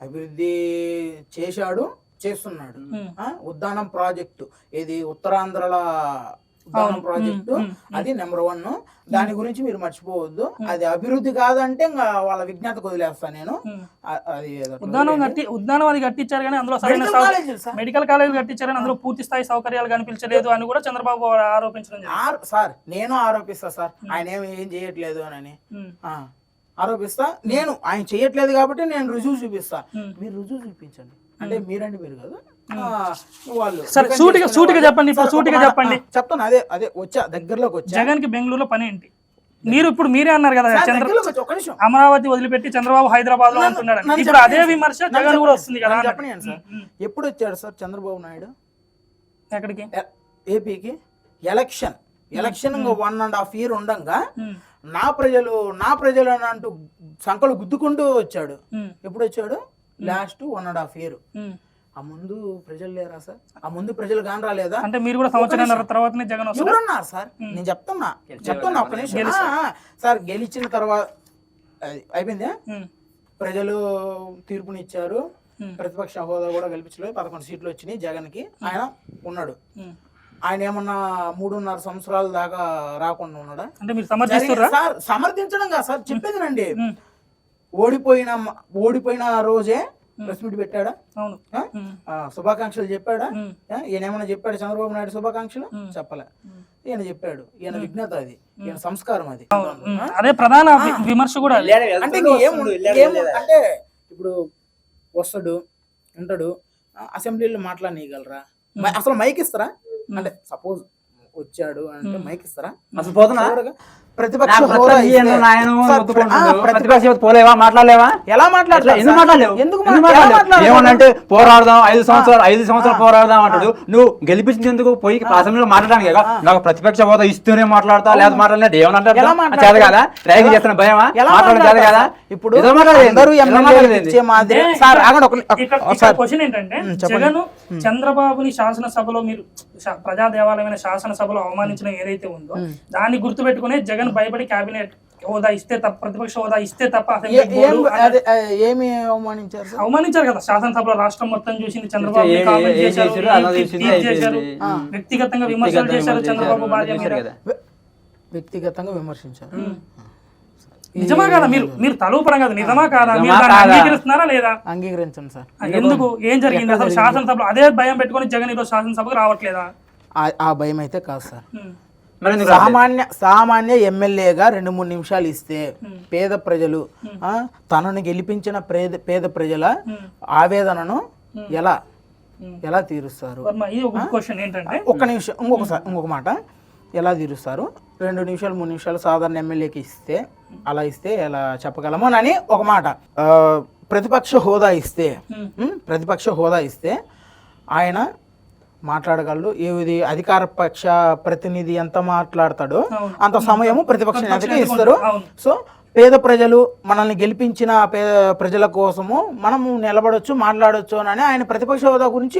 అభివృద్ధి చేస్తున్నాడు. ఉద్దానం ప్రాజెక్టు, ఇది ఉత్తరాంధ్రల ఉద్దానం ప్రాజెక్టు, అది నెంబర్ 1. దాని గురించి మీరు మర్చిపోవద్దు. అది అభివృద్ధి కాదంటే ఇంకా వాళ్ళ విజ్ఞతకు వదిలేస్తాను నేను. అది ఉద్దానం అది కట్టించారు కానీ అందులో సరైన మెడికల్ కాలేజ్ కట్టించారు కానీ అందులో పూర్తి స్థాయి సౌకర్యాలు కనిపించలేదు అని కూడా చంద్రబాబు ఆరోపించడం సార్. నేను ఆరోపిస్తా సార్, ఆయన ఏం చేయట్లేదు అని ఆరోపిస్తా. నేను ఆయన చేయట్లేదు కాబట్టి నేను రుజువు చూపిస్తా. మీరు రుజువు చూపించండి అంటే మీరండి మీరు కదా వాళ్ళు. సూటిగా చెప్పండి, ఇప్పుడు సూటిగా చెప్పండి. చెప్తాను, అదే వచ్చా దగ్గరలోకి వచ్చా. జగన్ కి బెంగళూరులో పని ఏంటి? మీరే అన్నారు కదా ఒక నిమిషం, అమరావతి వదిలిపెట్టి చంద్రబాబు హైదరాబాద్ లో ఉంటున్నాడు. ఇప్పుడు అదే విమర్శ జగన్ కూడా వస్తుంది కదా. చెప్పండి సార్, ఎప్పుడు వచ్చాడు సార్ చంద్రబాబు నాయుడు ఎక్కడికి? ఏపీకి ఎలక్షన్ 1.5 year ఉండగా నా ప్రజలు అని అంటూ సంకలు గుద్దుకుంటూ వచ్చాడు. ఎప్పుడు వచ్చాడు? Last 1.5 year. ఆ ముందు ప్రజలు లేరా సార్? ఆ ముందు ప్రజలు కాని రాలేదా? అంటే మీరు కూడా సంవత్సరాల తర్వాతనే జగన్ ఎవరున్నారు సార్? నేను చెప్తున్నా ఒక్క నిమిషం సార్. గెలిచిన తర్వాత అయిపోయిందా? ప్రజలు తీర్పునిచ్చారు, ప్రతిపక్ష హోదా కూడా గెలిపించలేదు, 11 సీట్లు వచ్చినాయి జగన్ కి. ఆయన ఉన్నాడు. ఆయన ఏమన్నా 3.5 సంవత్సరాల దాకా రాకుండా ఉన్నాడా? అంటే మీరు సమర్థిస్తున్నారా? సార్ సమర్థించడం కాదు సార్, చెప్పేదినండి. ఓడిపోయిన రోజే ప్రెస్ మీట్ పెట్టాడా? అవును. శుభాకాంక్షలు చెప్పాడా? ఈయన ఏమన్నా చెప్పాడు చంద్రబాబు నాయుడు శుభాకాంక్షలు? చెప్పలే. ఈయన చెప్పాడు, ఈయన విజ్ఞత అది, ఈయన సంస్కారం అది. అదే ప్రధాన విమర్శ కూడా. అంటే అంటే ఇప్పుడు వస్తాడు ఉంటాడు, అసెంబ్లీలో మాట్లాడనీయగలరా? అసలు మైక్ ఇస్తారా? అంటే సపోజ్ వచ్చాడు అంటే మైక్ ఇస్తారా? అసలు పోతున్నా ప్రతిపక్ష పోలేవా? మాట్లాడలేవా? ఎలా మాట్లాడలేదు? ఎందుకు మాట్లాడలేవు? ఏమన్నంటే పోరాడదాం 5 సంవత్సరాలు పోరాడదాం అంటాడు. నువ్వు గెలిపించేందుకు పోయి అసెంబ్లీలో మాట్లాడడానికి కదా. నాకు ప్రతిపక్ష హోదా ఇస్తూనే మాట్లాడతా, లేదా మాట్లాడలేదు ఏమన్నా చేత కదా? ర్యాగింగ్ చేస్తున్న భయమా? మాట్లాడదు కదా? ఇప్పుడు క్వశ్చన్ ఏంటంటే, జగన్ చంద్రబాబుని శాసనసభలో మీరు ప్రజా దేవాలయమైన శాసనసభలో అవమానించిన ఏదైతే ఉందో దాన్ని గుర్తుపెట్టుకునే జగన్ భయపడి కేబినెట్ హోదా ఇస్తే తప్ప, ప్రతిపక్ష హోదా ఇస్తే తప్ప ఏమి అవమానించారు కదా. శాసనసభలో రాష్ట్రం మొత్తం చూసింది, చంద్రబాబు చేశారు, వ్యక్తిగతంగా విమర్శలు చేశారు చంద్రబాబు భార్య మీద. వ్యక్తిగతంగా విమర్శించారు. నిజమా కాదా? మీరు తలూపడం కదా, నిజమా కాదా? మీరు అంగీకరిస్తున్నారా లేదా? అంగీకరించండి సార్. ఎందుకు? ఏం జరిగింది అసలు శాసనసభలో? అదే భయం పెట్టుకుని జగన్ ఈరోజు శాసనసభకు రావట్లేదా? ఆ భయం అయితే కాదు సార్. సామాన్య ఎమ్మెల్యేగా 2-3 నిమిషాలు ఇస్తే పేద ప్రజలు తనను గెలిపించిన పేద ప్రజల ఆవేదనను ఎలా తీరుస్తారు? ఒక్క నిమిషం, ఇంకొక మాట, ఎలా తీరుస్తారు? 2 నిమిషాలు 3 నిమిషాలు సాధారణ ఎమ్మెల్యేకి ఇస్తే ఎలా చెప్పగలము అని ఒక మాట. ప్రతిపక్ష హోదా ఇస్తే ఆయన మాట్లాడగలడు. ఏది అధికార పక్ష ప్రతినిధి ఎంత మాట్లాడతాడో అంత సమయము ప్రతిపక్ష నేతకి ఇస్తారు. సో పేద ప్రజలు మనల్ని గెలిపించిన ప్రజల కోసము మనము నిలబడొచ్చు, మాట్లాడొచ్చు అని ఆయన ప్రతిపక్ష హోదా గురించి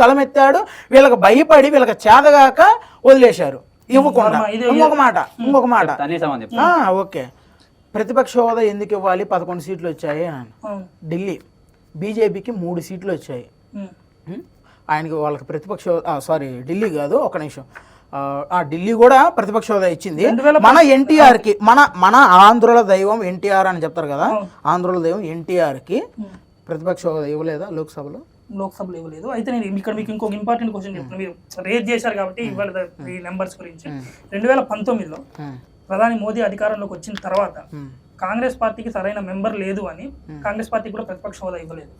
గలమెత్తాడు. వీళ్ళకి భయపడి వీళ్ళకి చేతగాక వదిలేశారు, ఇవ్వకుండా. ఇంకొక మాట ఓకే, ప్రతిపక్ష హోదా ఎందుకు ఇవ్వాలి? 11 సీట్లు వచ్చాయి. ఢిల్లీ బీజేపీకి 3 సీట్లు వచ్చాయి. ఆయనకి వాళ్ళకి ప్రతిపక్ష ఢిల్లీ కాదు, ఒక నిమిషం, ఢిల్లీ కూడా ప్రతిపక్ష హోదా ఇచ్చింది. మన ఎన్టీఆర్ కి, మన ఆంధ్రుల దైవం ఎన్టీఆర్ అని చెప్తారు కదా, ఆంధ్రుల దైవం ఎన్టీఆర్ కి ప్రతిపక్ష హోదా ఇవ్వలేదా లోక్సభలో ఇవ్వలేదు. అయితే నేను ఇక్కడ మీకు ఇంకొక ఇంపార్టెంట్ క్వశ్చన్ చెప్తాను. మీరు రేజ్ చేశారు కాబట్టి ఇవాళ ఈ నెంబర్స్ గురించి. 2019లో ప్రధాని మోదీ అధికారంలోకి వచ్చిన తర్వాత కాంగ్రెస్ పార్టీకి సరైన మెంబర్ లేదు అని కాంగ్రెస్ పార్టీ కూడా ప్రతిపక్ష హోదా ఇవ్వలేదు.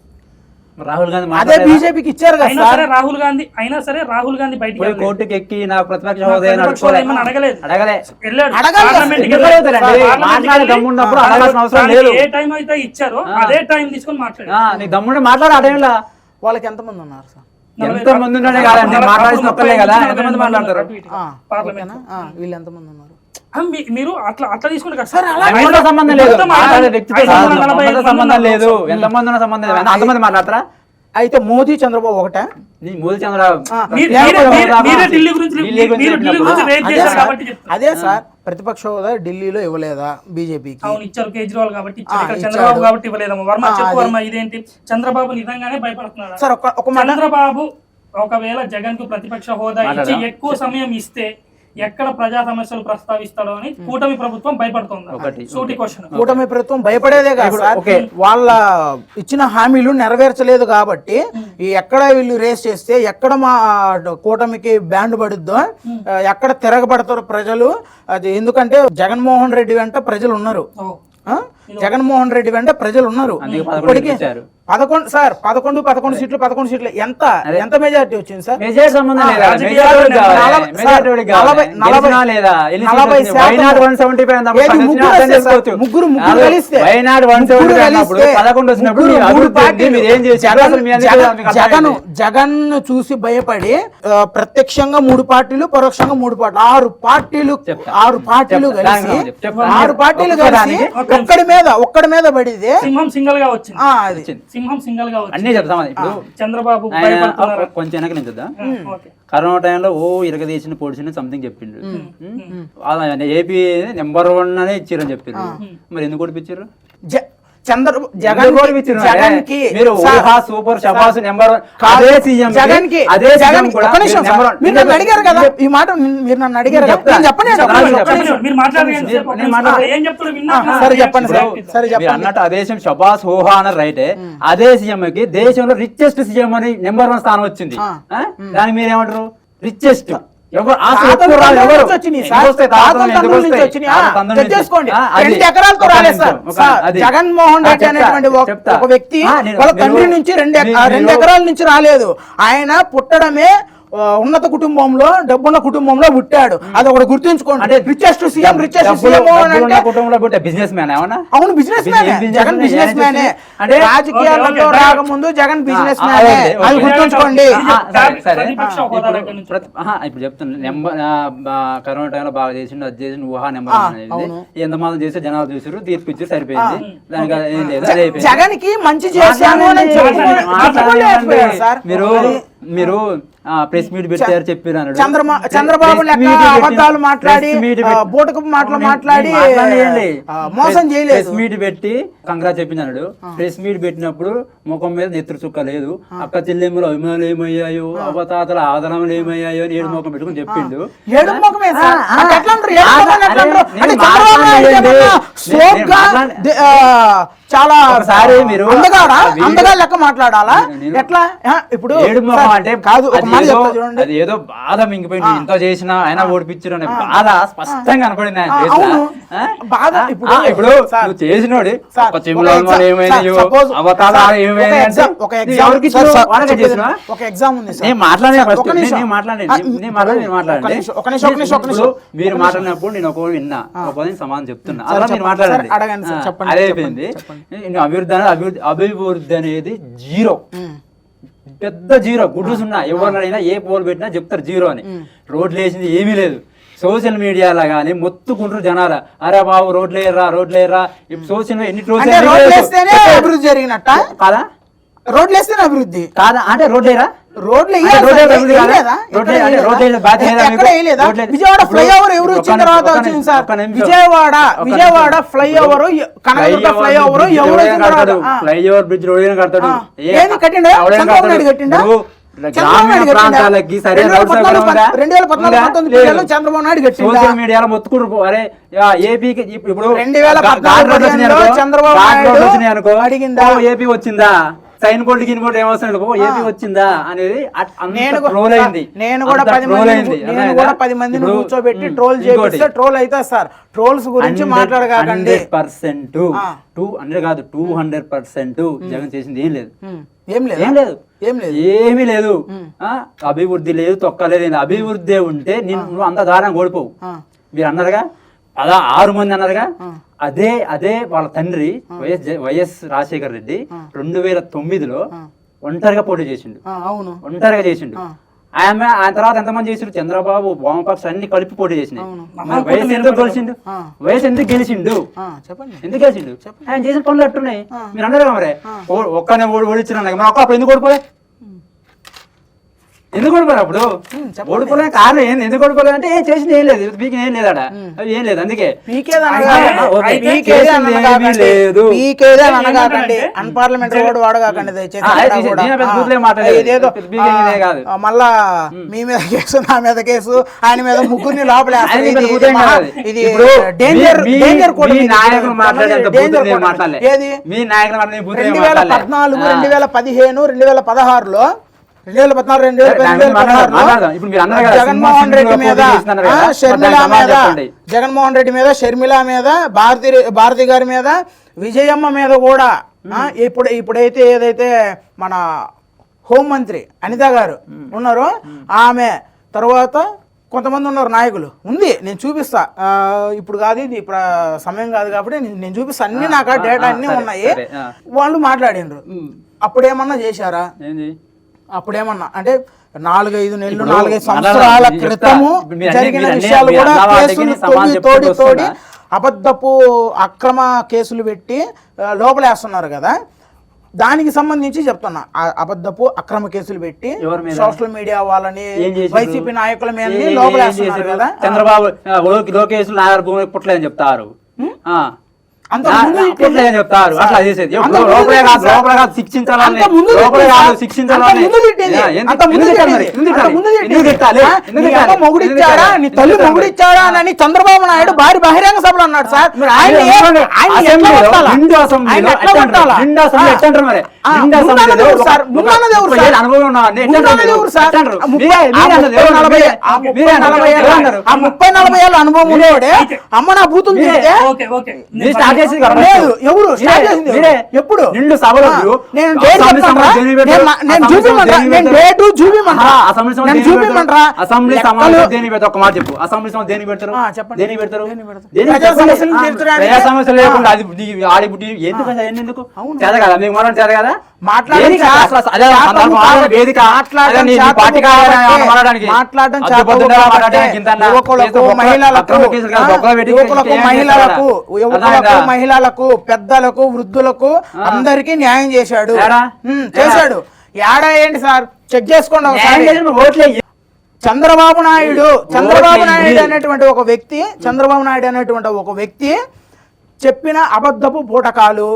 రాహుల్ గాంధీ అదే బీజేపీకి ఇచ్చారు కదా. అయినా సరే రాహుల్ గాంధీ బయటికి కోర్టుకి ఎక్కి నాకు ప్రతిపక్ష హోదా అడగలేదు. ఏ టైం అయితే ఇచ్చారో అదే టైం తీసుకొని మాట్లాడారు. దమ్ముంటే మాట్లాడు. ఆ టైంలో వాళ్ళకి ఎంతమంది ఉన్నారు సార్? ఎంతమంది ఉన్నాడే కాదండి, మాట్లాడాల్సిన ఒక్కలే కదా, ఎంతమంది మాట్లాడతారు? వీళ్ళు ఎంతమంది ఉన్నారు? మీరు అట్లా తీసుకుంటే సంబంధం లేదు, సంబంధం లేదు. ఎంతమంది ఉన్న సంబంధం లేదు, అంతమంది మాట్లాడతారా? అయితే మోదీ చంద్రబాబు ఒకటే. మోదీ చంద్రబాబు మీరే ఢిల్లీ గురించి రేట్ చేశారు కాబట్టి చెప్తున్నా. అదే సార్, ప్రతిపక్ష హోదా ఢిల్లీలో ఇవ్వలేదా బీజేపీకి? అవును ఇచ్చారు, కేజ్రీవాల్ కాబట్టి ఇచ్చారు, ఇక్కడ చంద్రబాబు కాబట్టి ఇవ్వలేదమ్మా. వర్మ చెప్పు వర్మ, ఇదేంటి చంద్రబాబు నిజంగానే భయపడుతున్నాడు సార్? ఒక మాట, చంద్రబాబు ఒకవేళ జగన్ కు ప్రతిపక్ష హోదా ఇచ్చి ఎక్కువ సమయం ఇస్తే ఎక్కడ ప్రజా సమస్యలు ప్రస్తావిస్తాడో అని కూటమి ప్రభుత్వం భయపడుతుంది. సూటి క్వశ్చన్. కూటమి ప్రభుత్వం భయపడేదే కాదు సార్, వాళ్ళ ఇచ్చిన హామీలు నెరవేర్చలేదు కాబట్టి ఎక్కడ వీళ్ళు రేస్ చేస్తే ఎక్కడ మా కూటమికి బ్యాండ్ పడుద్దో, ఎక్కడ తిరగబడతారు ప్రజలు. అది ఎందుకంటే జగన్మోహన్ రెడ్డి వెంట ప్రజలు ఉన్నారు, జగన్మోహన్ రెడ్డి వెంట ప్రజలు ఉన్నారు. ఇప్పటికీ 11 సీట్లు 11 సీట్లు ఎంత మెజారిటీ వచ్చింది సార్? ముగ్గురు కలిస్తే జగన్ చూసి భయపడి ప్రత్యక్షంగా 3 పార్టీలు, పరోక్షంగా 3 పార్టీలు, 6 పార్టీలు కలిసి ఒక్కడి మీద పడితే సింహం సింగల్ గా వచ్చింది. సింహం సింగల్ గా అన్ని చెప్తాం. ఇప్పుడు చంద్రబాబు కొంచెం వెనక నుంచి చూద్దాం. కరోనా టైంలో పొడిచిన పొడిచిన సంథింగ్ చెప్పిండు. ఏపీ నెంబర్ 1 అనే ఇచ్చారని చెప్పిండు. మరి ఎందుకు ఓడిపించారు? సూపర్ షబాస్ నెంబర్ అడిగారు కదా ఈ మాట, మీరు నన్ను అడిగారు అన్నట్టు ఆ దేశం షబాస్ హోహా అన్న రైటే. అదే సీఎం కి దేశంలో రిచెస్ట్ సీఎం అని నెంబర్ 1 స్థానం వచ్చింది. దానికి మీరేమంటారు? రిచెస్ట్ జగన్మోహన్ రెడ్డి అనేటువంటి ఒక వ్యక్తి వాళ్ళ తండ్రి నుంచి 2 ఎకరాల నుంచి రాలేదు. ఆయన పుట్టడమే ఉన్నత కుటుంబంలో, డబ్బున్న కుటుంబంలో పుట్టాడు. అది ఒకటి గుర్తుంచుకోండి. Richest CM business man. అవును, బిజినెస్ మ్యాన్. జగన్ బిజినెస్ మ్యానే. అంటే రాజకీయాల్లో రాకముందు జగన్ బిజినెస్ మ్యానే, అది గుర్తుంచుకోండి. ఇప్పుడు చెప్తున్నా, కరోనా టైంలో బాగా చేసిండు, అది చేసిండు, ఊహా నెంబర్ ఎంత మాత్రం చేస్తే జనాలు చూసారు, తీర్పు ఇచ్చారు, సరిపోయింది. దానికి జగన్ కి మంచి చేశాను మీరు ప్రెస్ మీట్ పెట్టారు చెప్పారు. చంద్రబాబు లెక్క అబద్ధాలు మాట్లాడి, బోటకు మాటలు మాట్లాడి మోసం చేయలేదు. ప్రెస్ మీట్ పెట్టి కంగ్రాట్ చెప్పింది. ప్రెస్ మీట్ పెట్టినప్పుడు ముఖం మీద నెత్తురు చుక్క లేదు. అక్క చెల్లెమ్మలు అభిమానులు ఏమయ్యాయో, అవతాతల ఆదరణలు ఏమయ్యాయో అని ఏడు ముఖం పెట్టుకుని చెప్పిండు. చాలా అందగా లెక్క మాట్లాడాలా ఎట్లా? ఇప్పుడు ఏడు ముఖం అంటే కాదు, అది ఏదో బాధ మింగిపోయింది. ఇంత చేసినా ఆయన ఓడిపించారు అనే బాధ స్పష్టంగా కనపడింది. ఇప్పుడు నువ్వు చేసినోడి మీరు మాట్లాడినప్పుడు నేను ఒక విన్నా, ఒక సమాధానం చెప్తున్నా, అలా మీరు మాట్లాడండి. అదే అయిపోయింది. అభివృద్ధి అనేది జీరో, పెద్ద జీరో, గుడ్లు సున్నా. ఎవరినైనా ఏ పోల్ పెట్టినా చెప్తారు జీరో అని. రోడ్లు వేసింది ఏమీ లేదు. సోషల్ మీడియాలో కానీ మొత్తుకుంటారు జనాలు, అరే బాబు రోడ్లు వేయరా, రోడ్లు వేయరా. సోషల్ ఎన్ని అభివృద్ధి జరిగినట్ట కాదా? రోడ్లు వేస్తేనే అభివృద్ధి కాదా? అంటే రోడ్లు వేయరా? విజయవాడ ఫ్లైఓవర్ ఎవరు వచ్చిన తర్వాత వచ్చింది sir? Vijayawada flyover, Kanakadurga flyover ఎవరు ఫ్లైఓవర్ బ్రిడ్జ్ రోడ్ కడతాడు. ఏది కట్టిండా? చంద్రబాబు నాయుడు కట్టిండా? చంద్రబాబు నాయుడు సోషల్ మీడియాలో మొత్తుకుంటారు, అరే ఏపీకి ఇప్పుడు 2014 చంద్రబాబు నాయుడు అడిగిందా ఏపీ వచ్చిందా, సైన్ బోర్డు గిన్ బోర్డు ఏమవసరం ఏపీ వచ్చిందా అనేది ట్రోల్ అయింది. నేను కూడా 10 మందిని కూర్చోబెట్టి ట్రోల్ చేపిస్తే ట్రోల్ అయితే సార్. ట్రోల్స్ గురించి మాట్లాడకండి. 100% కాదు 200% జగన్ చేసింది ఏం లేదు, ఏమీ లేదు. అభివృద్ధి లేదు, తొక్కలేదు. అభివృద్ధి ఉంటే నువ్వు అంత దారుణంగా ఓడిపోవు. మీరు అన్నారుగా 6 మంది అన్నారుగా, అదే వాళ్ళ తండ్రి వైఎస్ రాజశేఖర రెడ్డి 2009లో ఒంటరిగా పోటీ చేసిండు. ఆయన తర్వాత ఎంతమంది చేసారు? చంద్రబాబు వామపక్ష అన్ని కలిపి పోటీ చేసినాయి. మరి వయసు ఎందుకు గెలిచిండు? వయసు ఎందుకు గెలిచిండు? చెప్పండి, ఎందుకు గెలిచిండు? ఆయన చేసిన పనులు అట్టున్నాయి. మీరు అన్నారు మరి ఒక్కనే ఓడిచ్చిన అప్పుడు ఎందుకు ఓడిపోలే? ఎందుకు ఓడిపోయారు అప్పుడు? ఓడిపోలే కారణం ఏంది? ఎందుకు ఓడిపోలేదు అంటే చేసింది ఏం లేదు, మీకు ఏం లేదాడ, అవి ఏం లేదు. అందుకే అన్పార్లమెంటరీ వాడు వాడగాకండి మళ్ళా మీ మీద కేసు, నా మీద కేసు, ఆయన మీద ముగ్గురిని లోపలేస్తారు. ఇది డేంజర్ కూడా. 2014, 2015, 2016లో జగన్మోహన్ రెడ్డి మీద, షర్మిల మీద, భారతి గారి మీద, విజయమ్మ మీద కూడా ఇప్పుడైతే ఏదైతే మన హోంమంత్రి అనిత గారు ఉన్నారో ఆమె తర్వాత కొంతమంది ఉన్నారు నాయకులు ఉంది. నేను చూపిస్తా, ఇప్పుడు కాదు, ఇది ఇప్పుడు సమయం కాదు కాబట్టి నేను చూపిస్తా. అన్ని నాకు డేటా అన్ని ఉన్నాయి. వాళ్ళు మాట్లాడినరు. అప్పుడేమన్నా చేశారా? అప్పుడేమన్నా అంటే 4-5 నెలలు 4-5 సంవత్సరాల క్రితము జరిగిన విషయాలు కూడా కేసులు తోడి అబద్ధపు అక్రమ కేసులు పెట్టి లోపలేస్తున్నారు కదా. దానికి సంబంధించి చెప్తున్నా, అబద్ధపు అక్రమ కేసులు పెట్టి సోషల్ మీడియా వాళ్ళని, వైసీపీ నాయకుల మీద లోపలేస్తున్నారు కదా. చంద్రబాబు లోకేష్ భూమి పుట్టలేదని చెప్తారు, చెప్తారు. అట్లా చేసేది శిక్షించాలని మొగుడిచ్చారా, నీ తల్లి మొగుడిచ్చారా అని చంద్రబాబు నాయుడు భారీ బహిరంగ సభలో అన్నాడు సార్. ముప్పై 40 ఏళ్ళ అనుభవం ఉన్నోడే అమ్మ నా బూతులు ఎవరు ఎప్పుడు నిండు సభలో అసెంబ్లీ సమావేశం దేని పెడతారు? ఒక మాట చెప్పు, అసెంబ్లీ సమావేశం దేని పెడతారు? దేని పెడతారు? సమస్య లేకుండా అది ఆడి బుద్ధి ఎందుకు? చేత కదా మీకు మనం చేత కదా మాట్లాడడానికి మహిళలకు, పెద్దలకు, వృద్ధులకు అందరికి న్యాయం చేశాడు. ఏడా ఏంటి సార్, చెక్ చేసుకోండి. చంద్రబాబు నాయుడు అనేటువంటి ఒక వ్యక్తి చెప్పిన అబద్ధపు బూటకాలు,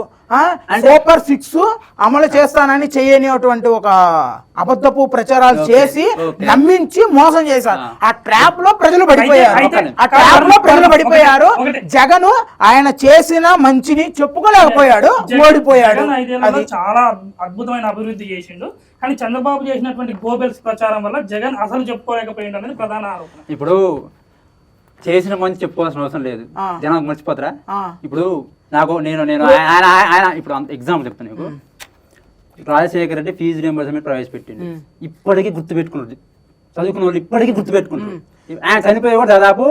సూపర్ 6 అమలు చేస్తానని చేయనిటువంటి ఒక అబద్ధపు ప్రచారాలు చేసి నమ్మించి మోసం చేశారు. ఆ ట్రాప్ లో ప్రజలు పడిపోయారు. జగన్ ఆయన చేసిన మంచిని చెప్పుకోలేకపోయాడు, ఓడిపోయాడు. అది చాలా అద్భుతమైన అభివృద్ధి చేసిండు. కానీ చంద్రబాబు చేసినటువంటి గోబెల్స్ ప్రచారం వల్ల జగన్ అసలు చెప్పుకోలేకపోయింది అనేది ప్రధాన ఆరోపణ. ఇప్పుడు చేసిన మంచి చెప్పుకోవాల్సిన అవసరం లేదు, జనాలకు మర్చిపోతారా? ఇప్పుడు నేను ఆయన ఇప్పుడు ఎగ్జాంపుల్ చెప్తాను నీకు. రాజశేఖర రెడ్డి ఫీజు రియంబర్స్మెంట్ ప్రవేశపెట్టింది. ఇప్పటికీ గుర్తుపెట్టుకున్నారు చదువుకున్న వాళ్ళు, ఇప్పటికీ గుర్తుపెట్టుకున్నారు. ఆయన చనిపోయి కూడా దాదాపు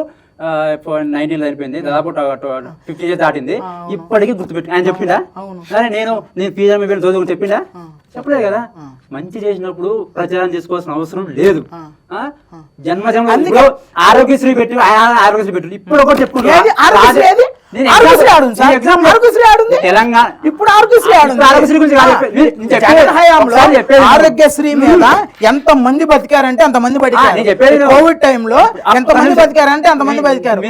19 అయిపోయింది, దాదాపు 50 years దాటింది. ఇప్పటికీ గుర్తుపెట్టు ఆయన చెప్పిండా? సరే నేను ఫీజు రియంబర్స్మెంట్ చదువుకుని చెప్పిండా? చెప్పలేదు కదా. మంచి చేసినప్పుడు ప్రచారం చేసుకోవాల్సిన అవసరం లేదు. జన్మజన్మ ఆరోగ్యశ్రీ పెట్టి ఇప్పుడు ఒకటి చెప్పుకుంటున్నా, ఆరోగ్యశ్రీ మీద ఎంత మంది బతికారంటే అంత మంది బతికారు. కోవిడ్ టైంలో ఎంత మంది బతికారంటే అంత మంది బతికారు.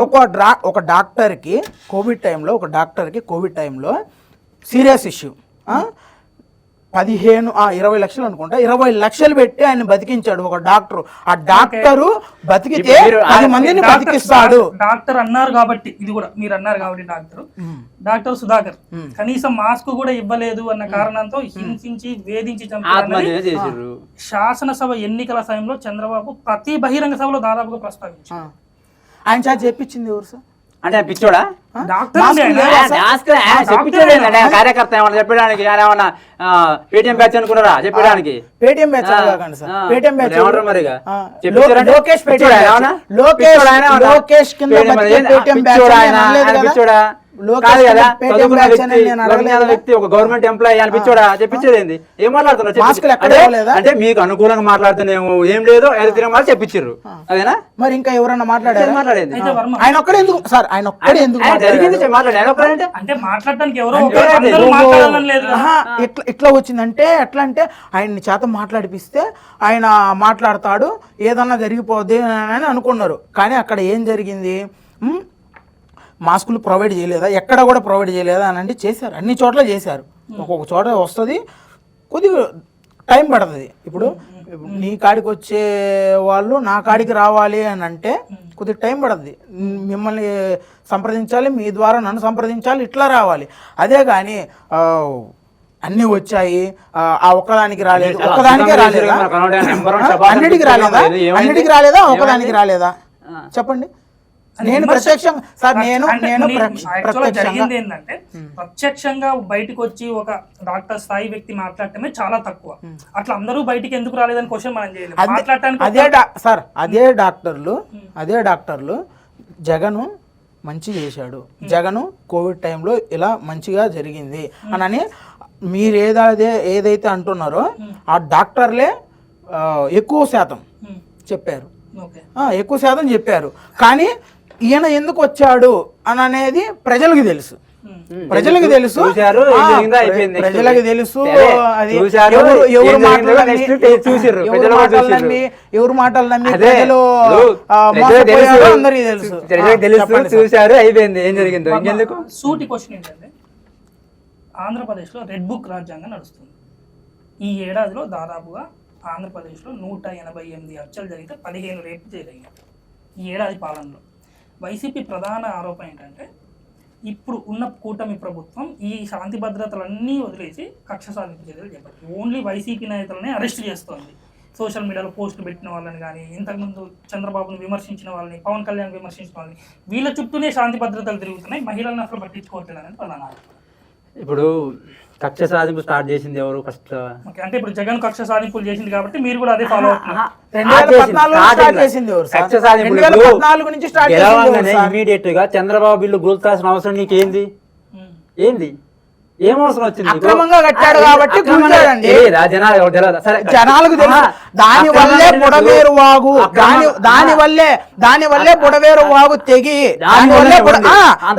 ఒక డాక్టర్ కి కోవిడ్ టైంలో సీరియస్ ఇష్యూ 20 లక్షలు అనుకుంటా, 20 లక్షలు పెట్టి ఆయన బతికించాడు ఒక డాక్టర్. ఆ డాక్టరు బతికితే 10 మందిని బతికిస్తాడు. డాక్టర్ అన్నారు కాబట్టి, ఇది కూడా మీరు అన్నారు కాబట్టి, డాక్టర్ సుధాకర్ కనీసం మాస్క్ కూడా ఇవ్వలేదు అన్న కారణంతో హింసించి వేధించి చంపారు. శాసనసభ ఎన్నికల సమయంలో చంద్రబాబు ప్రతి బహిరంగ సభలో దాదాపుగా ప్రస్తావించారు. ఆయన చేత చెప్పించింది ఎవరు సార్? అంటే పిచ్చోడా? కార్యకర్త ఏమన్నా చెప్పడానికి, ఆయన ఏమన్నా పేటిఎం బ్యాచ్ అనుకున్నారా చెప్పడానికి? పేటిఎం బ్యాచ్ లోకేష్ కాదు కదా, పేటీఎం చదువుకున్న బ్యాచ్ అని వ్యక్తి, నేను చదువుకున్న అడగలేదు. వ్యక్తి ఒక గవర్నమెంట్ ఎంప్లాయీ అనిపించోడా చెప్పించేది ఏంది? ఏం మాట్లాడుతున్నారు? మాస్కులు ఎక్కడ అంటే ఇవ్వలేదా? అంటే మీకు అనుకూలంగా మాట్లాడుతున్నాము, ఏం లేదు ఏదో తినమని చెప్పించారు, అదేనా? మరి ఇంకా ఎవరన్నా మాట్లాడారు? మాట్లాడేది అయితే వర్మ ఆయన ఒక్కడే ఎందుకు సార్, ఆయన ఒక్కడే ఎందుకు ఆయన మాట్లాడారు? జరిగింది మాట్లాడే ఆయన ఒక్కడంటే అంటే మాట్లాడడానికి ఎవరో అంటే ఒకరు, అందరూ ఓహో, మాట్లాడాలని లేదు కదా. ఆహా, ఇట్లా వచ్చిందంటే ఎట్లా అంటే ఆయన్ని చేత మాట్లాడిపిస్తే ఆయన మాట్లాడతాడు, ఏదన్నా జరిగిపోద్ది అని అనుకున్నారు. కానీ అక్కడ ఏం జరిగింది? మాస్కులు ప్రొవైడ్ చేయలేదా? ఎక్కడ కూడా ప్రొవైడ్ చేయలేదా అని అంటే చేశారు, అన్ని చోట్ల చేశారు. ఒక్కొక్క చోట వస్తుంది, కొద్దిగా టైం పడుతుంది. ఇప్పుడు నీ కాడికి వచ్చే వాళ్ళు నా కాడికి రావాలి అని అంటే కొద్దిగా టైం పడుతుంది. మిమ్మల్ని సంప్రదించాలి, మీ ద్వారా నన్ను సంప్రదించాలి, ఇట్లా రావాలి. అదే కానీ అన్నీ వచ్చాయి, ఆ ఒక్కదానికి రాలేదు, ఒక్కదానికే రాలేదా? అన్నిటికి రాలేదా? అన్నిటికి రాలేదా? ఒక్కదానికి రాలేదా? చెప్పండి. నేను ప్రత్యక్షంగా సార్, నేను జరిగింది ఏంటంటే ప్రత్యక్షంగా బయటకు వచ్చి ఒక డాక్టర్ స్థాయి వ్యక్తి మాట్లాడటమే చాలా తక్కువ. అట్లా అందరూ బయటికి ఎందుకు రాలేదని క్వశ్చన్ మనం చేయలేదు. మాట్లాడటానికి సార్ అదే డాక్టర్లు జగను మంచి చేశాడు, జగను కోవిడ్ టైంలో ఇలా మంచిగా జరిగింది అని మీరు ఏదైతే అంటున్నారో ఆ డాక్టర్లే ఎక్కువ శాతం చెప్పారు. కానీ ఈయన ఎందుకు వచ్చాడు అని అనేది ప్రజలకు తెలుసు. అది ఎవరు మాటలు నమ్మి ప్రజలు మోసపోయారో అందరికీ తెలుసు. చూశారు, అయిపోయింది. ఏం జరిగిందో ఇంకెందుకు? సూటి క్వశ్చన్ ఏంటంటే, ఆంధ్రప్రదేశ్లో రెడ్ బుక్ రాజ్యాంగం నడుస్తుంది. ఈ ఏడాదిలో దాదాపుగా ఆంధ్రప్రదేశ్లో 188 హత్యలు జరిగితే 15 రేపులు జరిగాయి ఈ ఏడాది పాలనలో. వైసీపీ ప్రధాన ఆరోపణ ఏంటంటే, ఇప్పుడు ఉన్న కూటమి ప్రభుత్వం ఈ శాంతి భద్రతలన్నీ వదిలేసి కక్ష సాధింపు చర్యలు చేపట్టింది. ఓన్లీ వైసీపీ నాయకులనే అరెస్ట్ చేస్తోంది. సోషల్ మీడియాలో పోస్టులు పెట్టిన వాళ్ళని కానీ, ఇంతకుముందు చంద్రబాబును విమర్శించిన వాళ్ళని, పవన్ కళ్యాణ్ విమర్శించిన వాళ్ళని, వీళ్ళ చుట్టూనే శాంతి భద్రతలు తిరుగుతున్నాయి. మహిళలను అసలు పట్టించుకోవట్లేదు అనేది ప్రధాన ఆరోపణ. ఇప్పుడు కక్ష సాధింపు స్టార్ట్ చేసింది ఎవరు ఫస్ట్? అంటే ఇప్పుడు జగన్ కక్ష సాధింపులు చేసింది కాబట్టి మీరు కూడా అదే ఫాలో అవుతున్నారు. 2014 చేసింది ఎవరు? కక్ష సాధింపులు 2014 నుంచి స్టార్ట్ చేసింది. ఇమీడియట్ గా చంద్రబాబు బిల్లు గుర్తాల్సిన అవసరం నీకేంది? ఏంది? ఏం అవసరం వచ్చింది? అక్రమంగా కట్టాడు కాబట్టి జనాలకు తెలుసు. దాని వల్లే బుడవేరు వాగు తెగి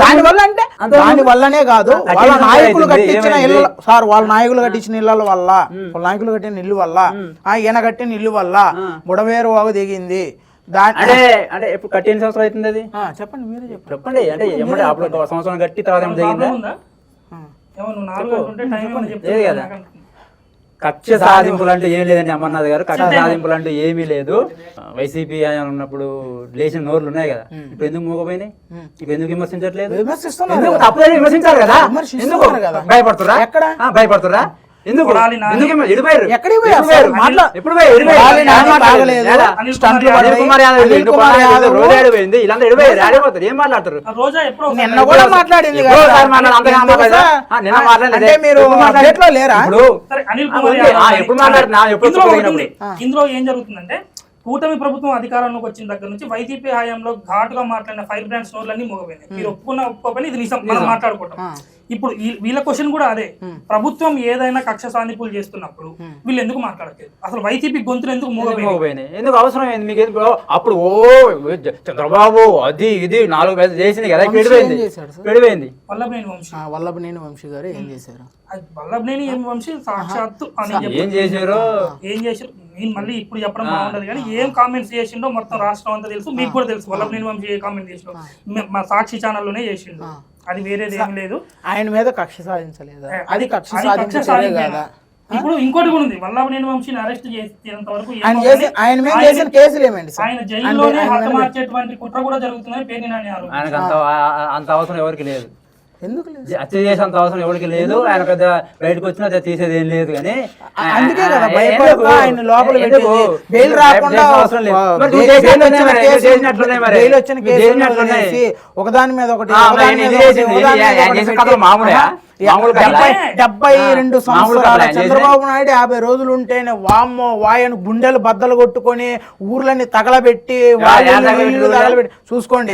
దాని వల్లనే కాదు, వాళ్ళ నాయకులు కట్టించిన ఇళ్ళ సార్, వాళ్ళ నాయకులు కట్టించిన ఇళ్ళ వల్ల, వాళ్ళ నాయకులు కట్టిన ఇల్లు వల్ల, ఈయన కట్టిన ఇల్లు వల్ల బుడవేరు వాగు దిగింది. అంటే ఎప్పుడు కట్టి ఎన్ని సంవత్సరాలు అవుతుంది అది? చెప్పండి, మీరే చెప్పండి. అంటే ఏమంటే అప్పుడు సంవత్సరం కట్టి తర్వాత ఏం జరిగిందా? లేదు కదా. కక్ష సాధింపులు అంటే ఏం లేదండి అమర్నాథ్ గారు. కక్ష సాధింపులు అంటే ఏమీ లేదు. వైసీపీ ఉన్నప్పుడు లేచిన నోర్లు ఉన్నాయి కదా, ఇప్పుడు ఎందుకు మూగపోయినాయి? ఇప్పుడు ఎందుకు విమర్శించట్లేదు? తప్పదని విమర్శించాలి కదా. ఎందుకు భయపడుతురా? భయపడుతురా? ఎందుకు ఎడిపోయారు? ఏం మాట్లాడతారు? నిన్న కూడా మాట్లాడింది. ఇందులో ఏం జరుగుతుందంటే, కూటమి ప్రభుత్వం అధికారంలోకి వచ్చిన దగ్గర నుంచి వైసీపీ హయాంలో ఘాటుగా మాట్లాడిన ఫైర్ బ్రాండ్స్ నోర్లన్నీ మోగపోయినాయి. మీరు ఒప్పుకోకపోయినా ఇది నిజం, మనం మాట్లాడుకుంటాం. ఇప్పుడు వీళ్ళ క్వశ్చన్ కూడా అదే, ప్రభుత్వం ఏదైనా కక్ష సాధింపులు చేస్తున్నప్పుడు వీళ్ళు ఎందుకు మాట్లాడలేదు? అసలు వైసీపీ గొంతులు ఎందుకు మోగపోయినాయి? ఎందుకు అవసరం ఏంది మీకు? అప్పుడు చంద్రబాబు అది ఇది 4 చేసింది కదా, పెడిపోయింది. వల్లభనేని వంశీ గారు ఏం చేశారు? వల్లభనేని వంశీ సాక్షాత్తు ఏం చేశారు? నేను మళ్ళీ ఇప్పుడు చెప్పడం బాగుంటది కానీ, ఏం కామెంట్స్ చేసిండో మొత్తం రాష్ట్రం అంతా తెలుసు, మీకు కూడా తెలుసు. వల్లభనేని వంశీ ఏ కామెంట్ చేసిండో మా సాక్షి ఛానల్లోనే చేసిండు, అది వేరేది ఏం లేదు. ఆయన మీద కక్ష సాధించలేదా? అది కక్ష సాధించలే కదా. ఇప్పుడు ఇంకోటి కూడా ఉంది, వల్లభనేని వంశీని అరెస్ట్ చేసేంత వరకు ఆయన మీద చేసిన కేసులు ఏమండి? ఆయన జైల్లోనే హతమార్చేటువంటి కుట్ర కూడా జరుగుతుందని పేర్ని నాని ఆరోపణ. ఆయనకు అంత అవసరం ఎవరికి లేదు. ఎందుకు హత్య చేసేంత అవసరం ఎవరికి లేదు. ఆయన పెద్ద బయటకు వచ్చినా తీసేది ఏం లేదు. కానీ అందుకే కదా భయపడతా ఆయన లోపల బెయిల్ రాకుండా ఒకదాని మీద ఒకటి 72 సంవత్సరాలు చంద్రబాబు నాయుడు 50 రోజులు ఉంటేనే వామ్మో వాయను గుండెలు బద్దలు కొట్టుకొని ఊర్లన్నీ తగలబెట్టి తగలబెట్టి చూసుకోండి,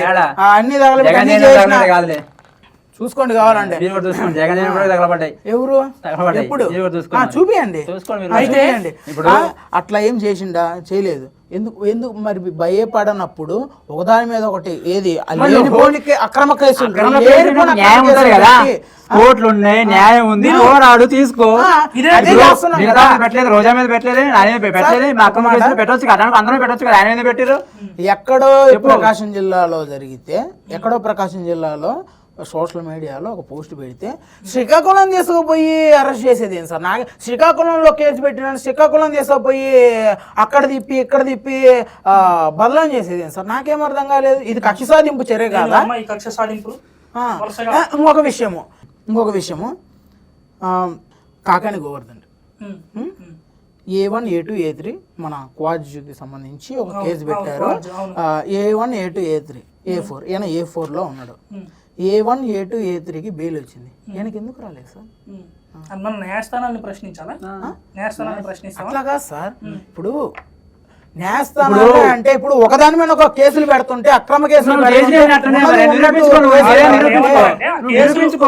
అన్ని తగలబెట్టి చూసుకోండి కావాలంటే. మీరు కూడా చూసుకోండి, జగన్ కూడా తగలబడ్డాయి. ఎవరు తగలబడ్డాయి. ఎప్పుడు మీరు కూడా చూసుకోండి. చూపియండి. చూసుకోండి మీరు. అయితే ఇప్పుడు అట్లా ఏం చేసిండా? చేయలేదు. ఎందుకు మరి భయపడనప్పుడు ఒకదాని మీద ఒకటి ఏది లేనిపోనికి అక్రమ కేసులు న్యాయం ఉంటది కదా, కోర్టులు ఉన్నాయి, న్యాయం ఉంది, పోరాడు తీసుకో. పెట్టలేదు, రోజా మీద పెట్టలేదు, ఆయన పెట్టలేదు, మా అక్రమ కేసులు పెట్టొచ్చు కదా, అందరూ పెట్టొచ్చు కదా, ఆయన మీద పెట్టారు. ఎక్కడో ప్రకాశం జిల్లాలో జరిగితే, ఎక్కడో ప్రకాశం జిల్లాలో సోషల్ మీడియాలో ఒక పోస్ట్ పెడితే శ్రీకాకుళం తీసుకుపోయి అరెస్ట్ చేసేది ఏం సార్? నాకు శ్రీకాకుళంలో కేసు పెట్టిన శ్రీకాకుళం తీసుకుపోయి అక్కడ తిప్పి ఇక్కడ తిప్పి బదలం చేసేది ఏం సార్? నాకేం అర్థం కాలేదు. ఇది కక్ష సాధింపు చర్య కాదా? కక్ష సాధింపు. ఇంకొక విషయము Kakani Govardhan A1, A2, A3 మన క్వాడ్కి సంబంధించి ఒక కేసు పెట్టారు. A1, A2, A3, A4 ఈయన A4లో ఉన్నాడు. A1, A2, A3కి బెయిల్ వచ్చింది. ఈయనకి ఎందుకు రాలేదు సార్? మనం న్యాయస్థానాన్ని ప్రశ్నించాలా? న్యాయస్థానాన్ని ప్రశ్నిస్తాం అట్లాగా సార్. ఇప్పుడు న్యాయస్థానం అంటే ఇప్పుడు ఒకదాని మీద ఒక కేసులు పెడుతుంటే అక్రమ కేసులు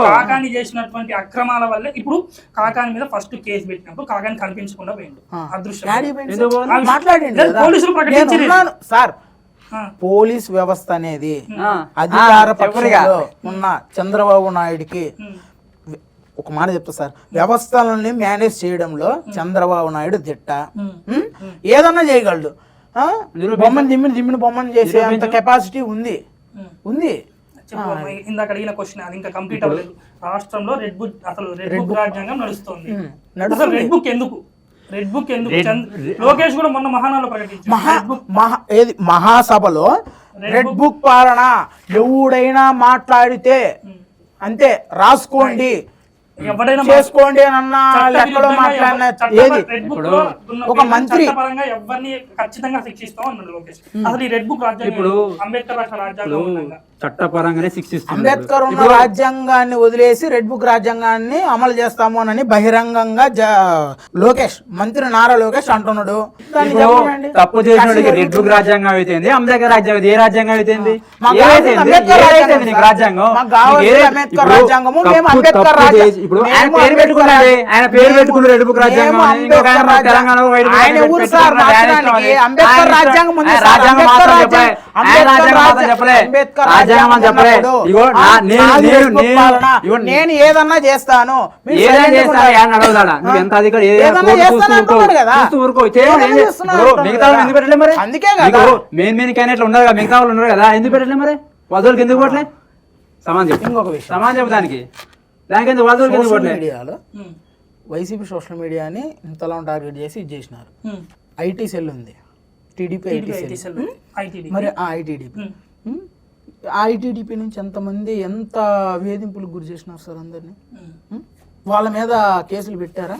కాకాని చేసినటువంటి అక్రమాల వల్ల ఇప్పుడు కాకాని మీద ఫస్ట్ కేసు పెట్టినప్పుడు కాకాని కనిపించకుండా పోయిండు. మాట్లాడండి సార్. పోలీస్ వ్యవస్థ అనేది అధికార పక్షంలో ఉన్న చంద్రబాబు నాయుడికి ఒక మాట చెప్తా సార్, వ్యవస్థలని మేనేజ్ చేయడంలో చంద్రబాబు నాయుడు దిట్ట. ఏదన్నా చేయగలడు. బొమ్మను బొమ్మను చేసే అంత కెపాసిటీ ఉంది. ఇందాక అడిగిన క్వశ్చన్ అది ఇంకా కంప్లీట్ అవ్వలేదు. రాష్ట్రంలో రెడ్ బుక్ రాజ్యాంగం నడుస్తుంది. రెడ్ బుక్ ఎందుకు? లోకేష్ కూడా మొన్న మహానాలో ప్రకటించారు. మహాసభలో రెడ్ బుక్ పాలన ఎవడైనా మాట్లాడితే అంతే రాసుకోండి చేసుకోండి అన్న లెక్కలో మాట్లాడిన ఏది ఒక మంత్రి ఎవరిని ఖచ్చితంగా శిక్షిస్తాం అన్నాడు లోకేష్. అసలు ఈ రెడ్ బుక్ రాజ్యాంగం ఇప్పుడు అంబేద్కర్ రాష్ట్ర రాజ్యాంగం చట్టపరంగానే శిక్షిస్తాం. అంబేద్కర్ ఉన్న రాజ్యాంగాన్ని వదిలేసి రెడ్ బుక్ రాజ్యాంగాన్ని అమలు చేస్తాము అని బహిరంగంగా లోకేష్ మంత్రి నారా లోకేష్ అంటున్నాడు. తప్పు చేసిన రెడ్ బుక్ రాజ్యాంగం అయితే అంబేద్కర్ రాజ్యాంగం ఏ రాజ్యాంగం అయితే అంబేద్కర్ రాజ్యాంగము మేము అంబేద్కర్ రాజ్యాంగం ఇప్పుడు ఆయన పేరు పెట్టుకున్నాడు, ఆయన పేరు పెట్టుకున్నాడు రెడ్ బుక్ రాజ్యాంగం. తెలంగాణ అంబేద్కర్ రాజ్యాంగం నేను ఏదన్నా చేస్తాను అందుకే కదా మెయిన్ క్యాండిడేట్లు ఉన్నారు కదా, మిగతా వాళ్ళు ఉన్నారు కదా, ఎందుకు పెట్టలే మరి? వదలకి ఎందుకు పోవట్లే? సమాజం చెప్పడానికి దానికి ఎందుకు వదలకి ఎందుకు పోవట్లే? మీడియాలో వైసీపీ సోషల్ మీడియాని ఇంతలా టార్గెట్ చేసి ఇది చేసినారు. ఐటీ సెల్ ఉంది, టీడీపీ ఐటీ సెల్, మరి ఆ ఐటీడీపీ నుంచి ఎంతమంది ఎంత వేధింపులకు గురి చేసినారు సార్ అందరినీ? వాళ్ళ మీద కేసులు పెట్టారా?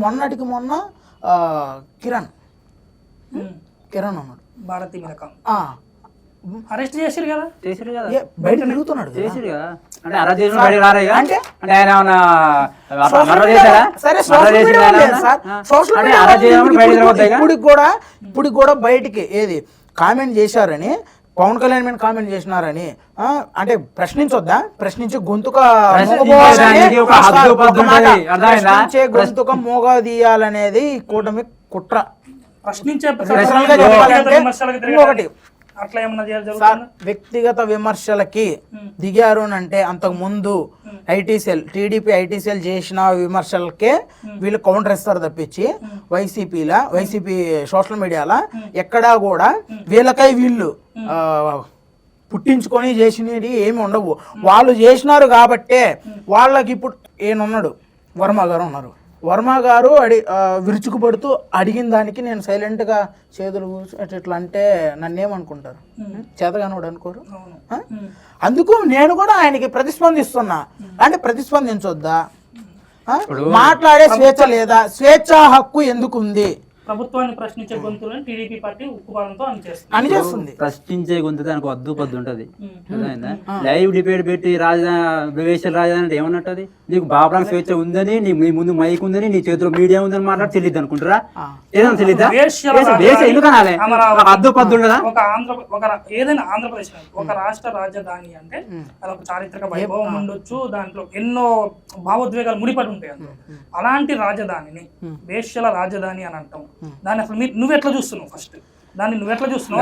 మొన్నటికి మొన్న కిరణ్ అన్నాడు భారతీ అరెస్ట్ చేశారు కదా, బయట తిరుగుతున్నాడు ఇప్పుడు కూడా బయటికి ఏది కామెంట్ చేశారని, పవన్ కళ్యాణ్ మీద కామెంట్ చేసినారని అంటే ప్రశ్నించొద్దా? ప్రశ్నించే గొంతుక మోగదీయాలనేది కూటమి కుట్ర. ప్రశ్నించే ఇంకొకటి వ్యక్తిగత విమర్శలకి దిగారు అంటే అంతకు ముందు టీడీపీ ఐటీ సెల్ చేసిన విమర్శలకే వీళ్ళు కౌంటర్ ఇస్తారు తప్పించి వైసీపీ సోషల్ మీడియాలో ఎక్కడా కూడా వీళ్ళకై వీళ్ళు పుట్టించుకొని చేసినవి ఏమి ఉండవు. వాళ్ళు చేసినారు కాబట్టే వాళ్ళకి ఇప్పుడు ఏనున్నాడు వర్మ గారు ఉన్నారు. వర్మ గారు విరుచుకుపడుతూ అడిగిన దానికి నేను సైలెంట్గా చేతులు ఇట్లా అంటే నన్నేమనుకుంటారు? చేతగానోడు అనుకోరు. అందుకు నేను కూడా ఆయనకి ప్రతిస్పందిస్తున్నా. అంటే ప్రతిస్పందించొద్దా? మాట్లాడే స్వేచ్ఛ లేదా? స్వేచ్ఛా హక్కు ఎందుకు ఉంది? ప్రభుత్వాన్ని ప్రశ్నించే గొంతులను టీడీపీ పార్టీ ఉక్కుపాదంతో అని చేస్తుంది. ప్రశ్నించే గొంతు దానికి వద్దు పద్దు ఉంటది. లైవ్ డిబేట్ పెట్టి ప్రవేశాల రాజధాని అంటే ఏమన్నట్టు అది? నీకు బాబరానికి స్వేచ్ఛ ఉందని, నీ ముందు మైక్ ఉందని, నీ చేతిలో మీడియా ఉందని మాట్లాడి తెలియదు అనుకుంటారా? ఏదైనా తెలియదా? ఎందుకనాలి? అద్దు పద్దు ఉండదా? ఏదైనా ఆంధ్రప్రదేశ్ ఒక రాష్ట్ర రాజధాని అంటే అదొక చారిత్రక వైభవం ఉండొచ్చు, దాంట్లో ఎన్నో భావోద్వేగాలు ముడిపడి ఉంటాయి. అలాంటి రాజధానిని వేశ్యల రాజధాని అని అంటాం. దాన్ని అసలు నువ్వెట్లా చూస్తున్నావు? ఫస్ట్ దాన్ని నువ్వెట్లా చూస్తున్నావు?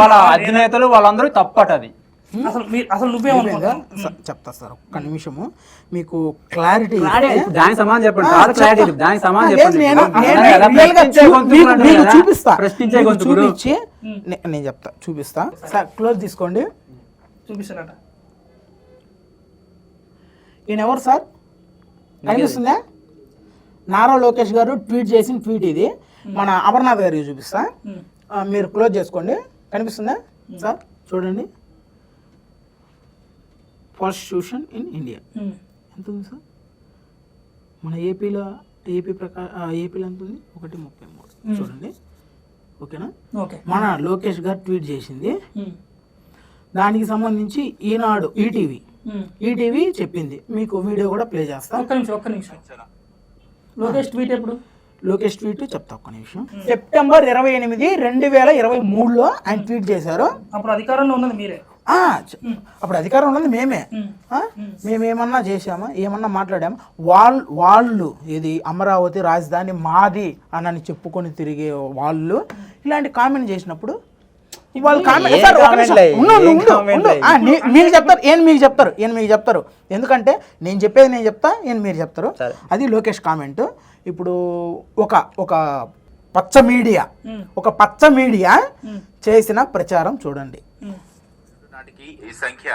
వాళ్ళ అధినేతలు వాళ్ళందరూ తప్పటది. అసలు నువ్వేమనుకుంటావు? చెప్తా సార్, ఒక్క నిమిషము మీకు క్లారిటీ దానికి సమానం చెప్పండి. దానికి సమానం చూపించి నేను చెప్తా, చూపిస్తా సార్. క్లోజ్ తీసుకోండి, చూపిస్తారట. ఈయన ఎవరు సార్? కనిపిస్తుందా? నారా లోకేష్ గారు ట్వీట్ చేసిన ట్వీట్ ఇది. మన అమర్నాథ్ గారికి చూపిస్తా, మీరు క్లోజ్ చేసుకోండి. కనిపిస్తుందా సార్? చూడండి, ప్రాస్టిట్యూషన్ ఇన్ ఇండియా ఎంత ఉంది సార్? మన ఏపీలో ఏపీలో ఎంత ఉంది? 1.33. చూడండి, ఓకేనా? మన లోకేష్ గారు ట్వీట్ చేసింది, దానికి సంబంధించి ఈనాడు ఈటీవీ చెప్పింది. మీకు వీడియో కూడా ప్లే చేస్తా. ఒక్క నిమిషం. లోకేష్ ట్వీట్ ఎప్పుడు? లోకేష్ ట్వీట్ చెప్తా, ఒక్క నిమిషం. సెప్టెంబర్ 28, 2023లో ఆయన ట్వీట్ చేశారు. అప్పుడు అధికారంలో ఉన్నది మీరే. అప్పుడు అధికారం ఉన్నది మేమే. మేమేమన్నా చేసామా? ఏమన్నా మాట్లాడామా? వాళ్ళు ఇది అమరావతి రాజధాని మాది అని చెప్పుకొని తిరిగే వాళ్ళు ఇలాంటి కామెంట్ చేసినప్పుడు వాళ్ళు మీకు చెప్తారు. ఎందుకంటే నేను చెప్పేది నేను చెప్తా, మీరు చెప్తారు. అది లోకేష్ కామెంట్. ఇప్పుడు ఒక పచ్చ మీడియా చేసిన ప్రచారం చూడండి. ఈ సంఖ్య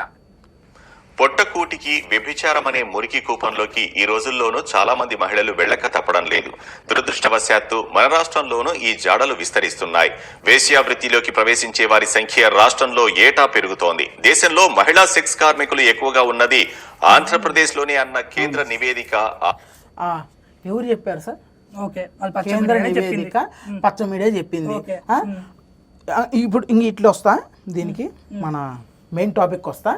పొట్టకూటికి వ్యభిచారం అనే మురికి కూపంలోకి ఈ రోజుల్లోనూ చాలా మంది మహిళలు వెళ్ళక తప్పడం లేదు. దురదృష్టవశాత్తు మన రాష్ట్రంలోనూ ఈ జాడలు విస్తరిస్తున్నాయి. వేశ్యావృత్తిలోకి ప్రవేశించే వారి సంఖ్య రాష్ట్రంలో ఏటా పెరుగుతోంది. దేశంలో మహిళా సెక్స్ కార్మికులు ఎక్కువగా ఉన్నది ఆంధ్రప్రదేశ్ లోనే అన్న కేంద్ర నివేదిక. ఎవరు చెప్పారు సార్? కేంద్ర నివేదిక పచ్చ మీడియా చెప్పింది. ఇప్పుడు ఇట్లా వస్తా, దీనికి మన మెయిన్ టాపిక్ వస్తా.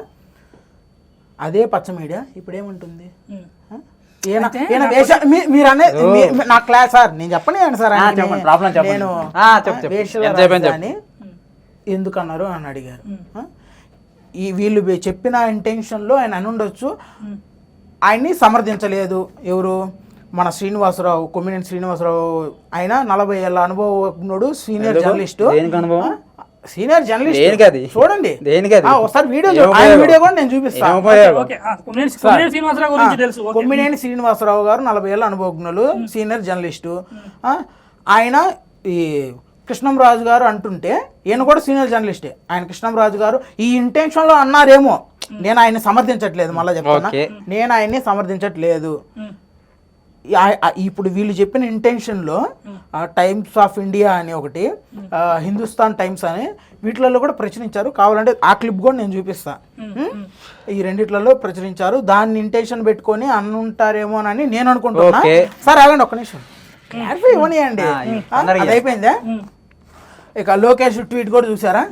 అదే పచ్చ మీడియా ఇప్పుడు ఏముంటుంది? మీరు అనేది నా క్లాస్ సార్, నేను చెప్పండి సార్. నేను ఎందుకన్నారు అని అడిగారు. వీళ్ళు చెప్పిన ఇంటెన్షన్లో ఆయన అని ఉండొచ్చు. ఆయన్ని సమర్థించలేదు ఎవరు? మన శ్రీనివాసరావు, కొమ్మినేని శ్రీనివాసరావు. ఆయన 40 ఏళ్ళ అనుభవజ్ఞుడు, సీనియర్ జర్నలిస్టు. చూడండి ఒకసారి వీడియో కూడా నేను చూపిస్తాను. కొమ్మినేని శ్రీనివాసరావు గారు 40 ఏళ్ళ అనుభవజ్ఞులు, సీనియర్ జర్నలిస్టు. ఆయన ఈ కృష్ణంరాజు గారు అంటుంటే ఈయన కూడా సీనియర్ జర్నలిస్టే. ఆయన కృష్ణంరాజు గారు ఈ ఇంటెన్షన్ లో అన్నారేమో. నేను ఆయన్ని సమర్థించట్లేదు, మళ్ళీ చెప్తున్నా, నేను ఆయన్ని సమర్థించట్లేదు. ఇప్పుడు వీళ్ళు చెప్పిన ఇంటెన్షన్లో టైమ్స్ ఆఫ్ ఇండియా అని ఒకటి, హిందుస్థాన్ టైమ్స్ అని వీటిలలో కూడా ప్రచురించారు. కావాలంటే ఆ క్లిప్ కూడా నేను చూపిస్తాను. ఈ రెండిట్లలో ప్రచురించారు. దాన్ని ఇంటెన్షన్ పెట్టుకొని అనుంటారేమో అని నేను అనుకుంటున్నా. సార్ ఆగండి ఒక్క నిమిషం, క్లారిఫై ఇవ్వనియండి. అది అయిపోయిందా? ఇక లోకేష్ ట్వీట్ కూడా చూసారా?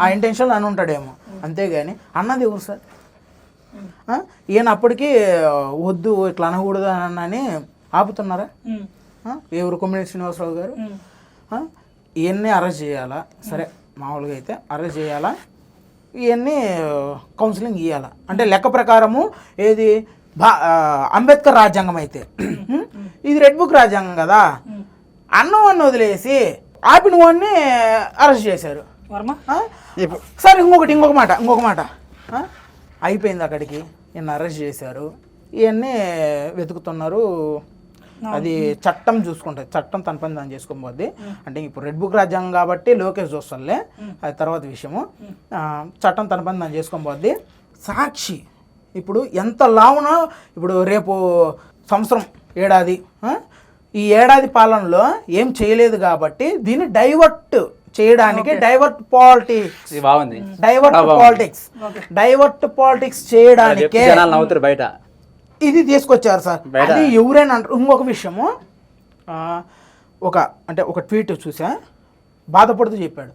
ఆ ఇంటెన్షన్ అని ఉంటాడేమో, అంతేగాని అన్నది ఎవరు సార్? ఈయన అప్పటికి వద్దు ఇట్లా అనకూడదు అని ఆపుతున్నారా? ఎవరు? కొమ్మినేని శ్రీనివాసరావు గారు. ఇవన్నీ అరెస్ట్ చేయాలా? సరే, మామూలుగా అయితే అరెస్ట్ చేయాలా, ఇవన్నీ కౌన్సిలింగ్ ఇవ్వాలా? అంటే లెక్క ప్రకారము ఏది అంబేద్కర్ రాజ్యాంగం అయితే ఇది రెడ్ బుక్ రాజ్యాంగం కదా. అన్నవాన్ని వదిలేసి ఆపిన వాడిని అరెస్ట్ చేశారు. సరే, ఇంకొక మాట అయిపోయింది అక్కడికి. ఈయన అరెస్ట్ చేశారు, ఇవన్నీ వెతుకుతున్నారు. అది చట్టం చూసుకుంటుంది, చట్టం తన పని దాన్ని చేసుకోబోద్ది. అంటే ఇప్పుడు రెడ్ బుక్ రాజ్యాంగం కాబట్టి లోకేష్ చూస్తాలే, అది తర్వాత విషయము. చట్టం తన పని దాన్ని చేసుకోబోద్ది. సాక్షి ఇప్పుడు ఎంత లావున, ఇప్పుడు రేపు సంవత్సరం ఏడాది, ఈ ఏడాది పాలనలో ఏం చేయలేదు కాబట్టి దీన్ని డైవర్ట్ చేయడానికి, డైవర్ట్ పాలిటిక్స్ చేయడానికే ఇది తీసుకొచ్చారు సార్. అది ఎవరైనా అంటారు. ఇంకొక విషయము, ఒక ట్వీట్ చూసా, బాధపడుతూ చెప్పాడు.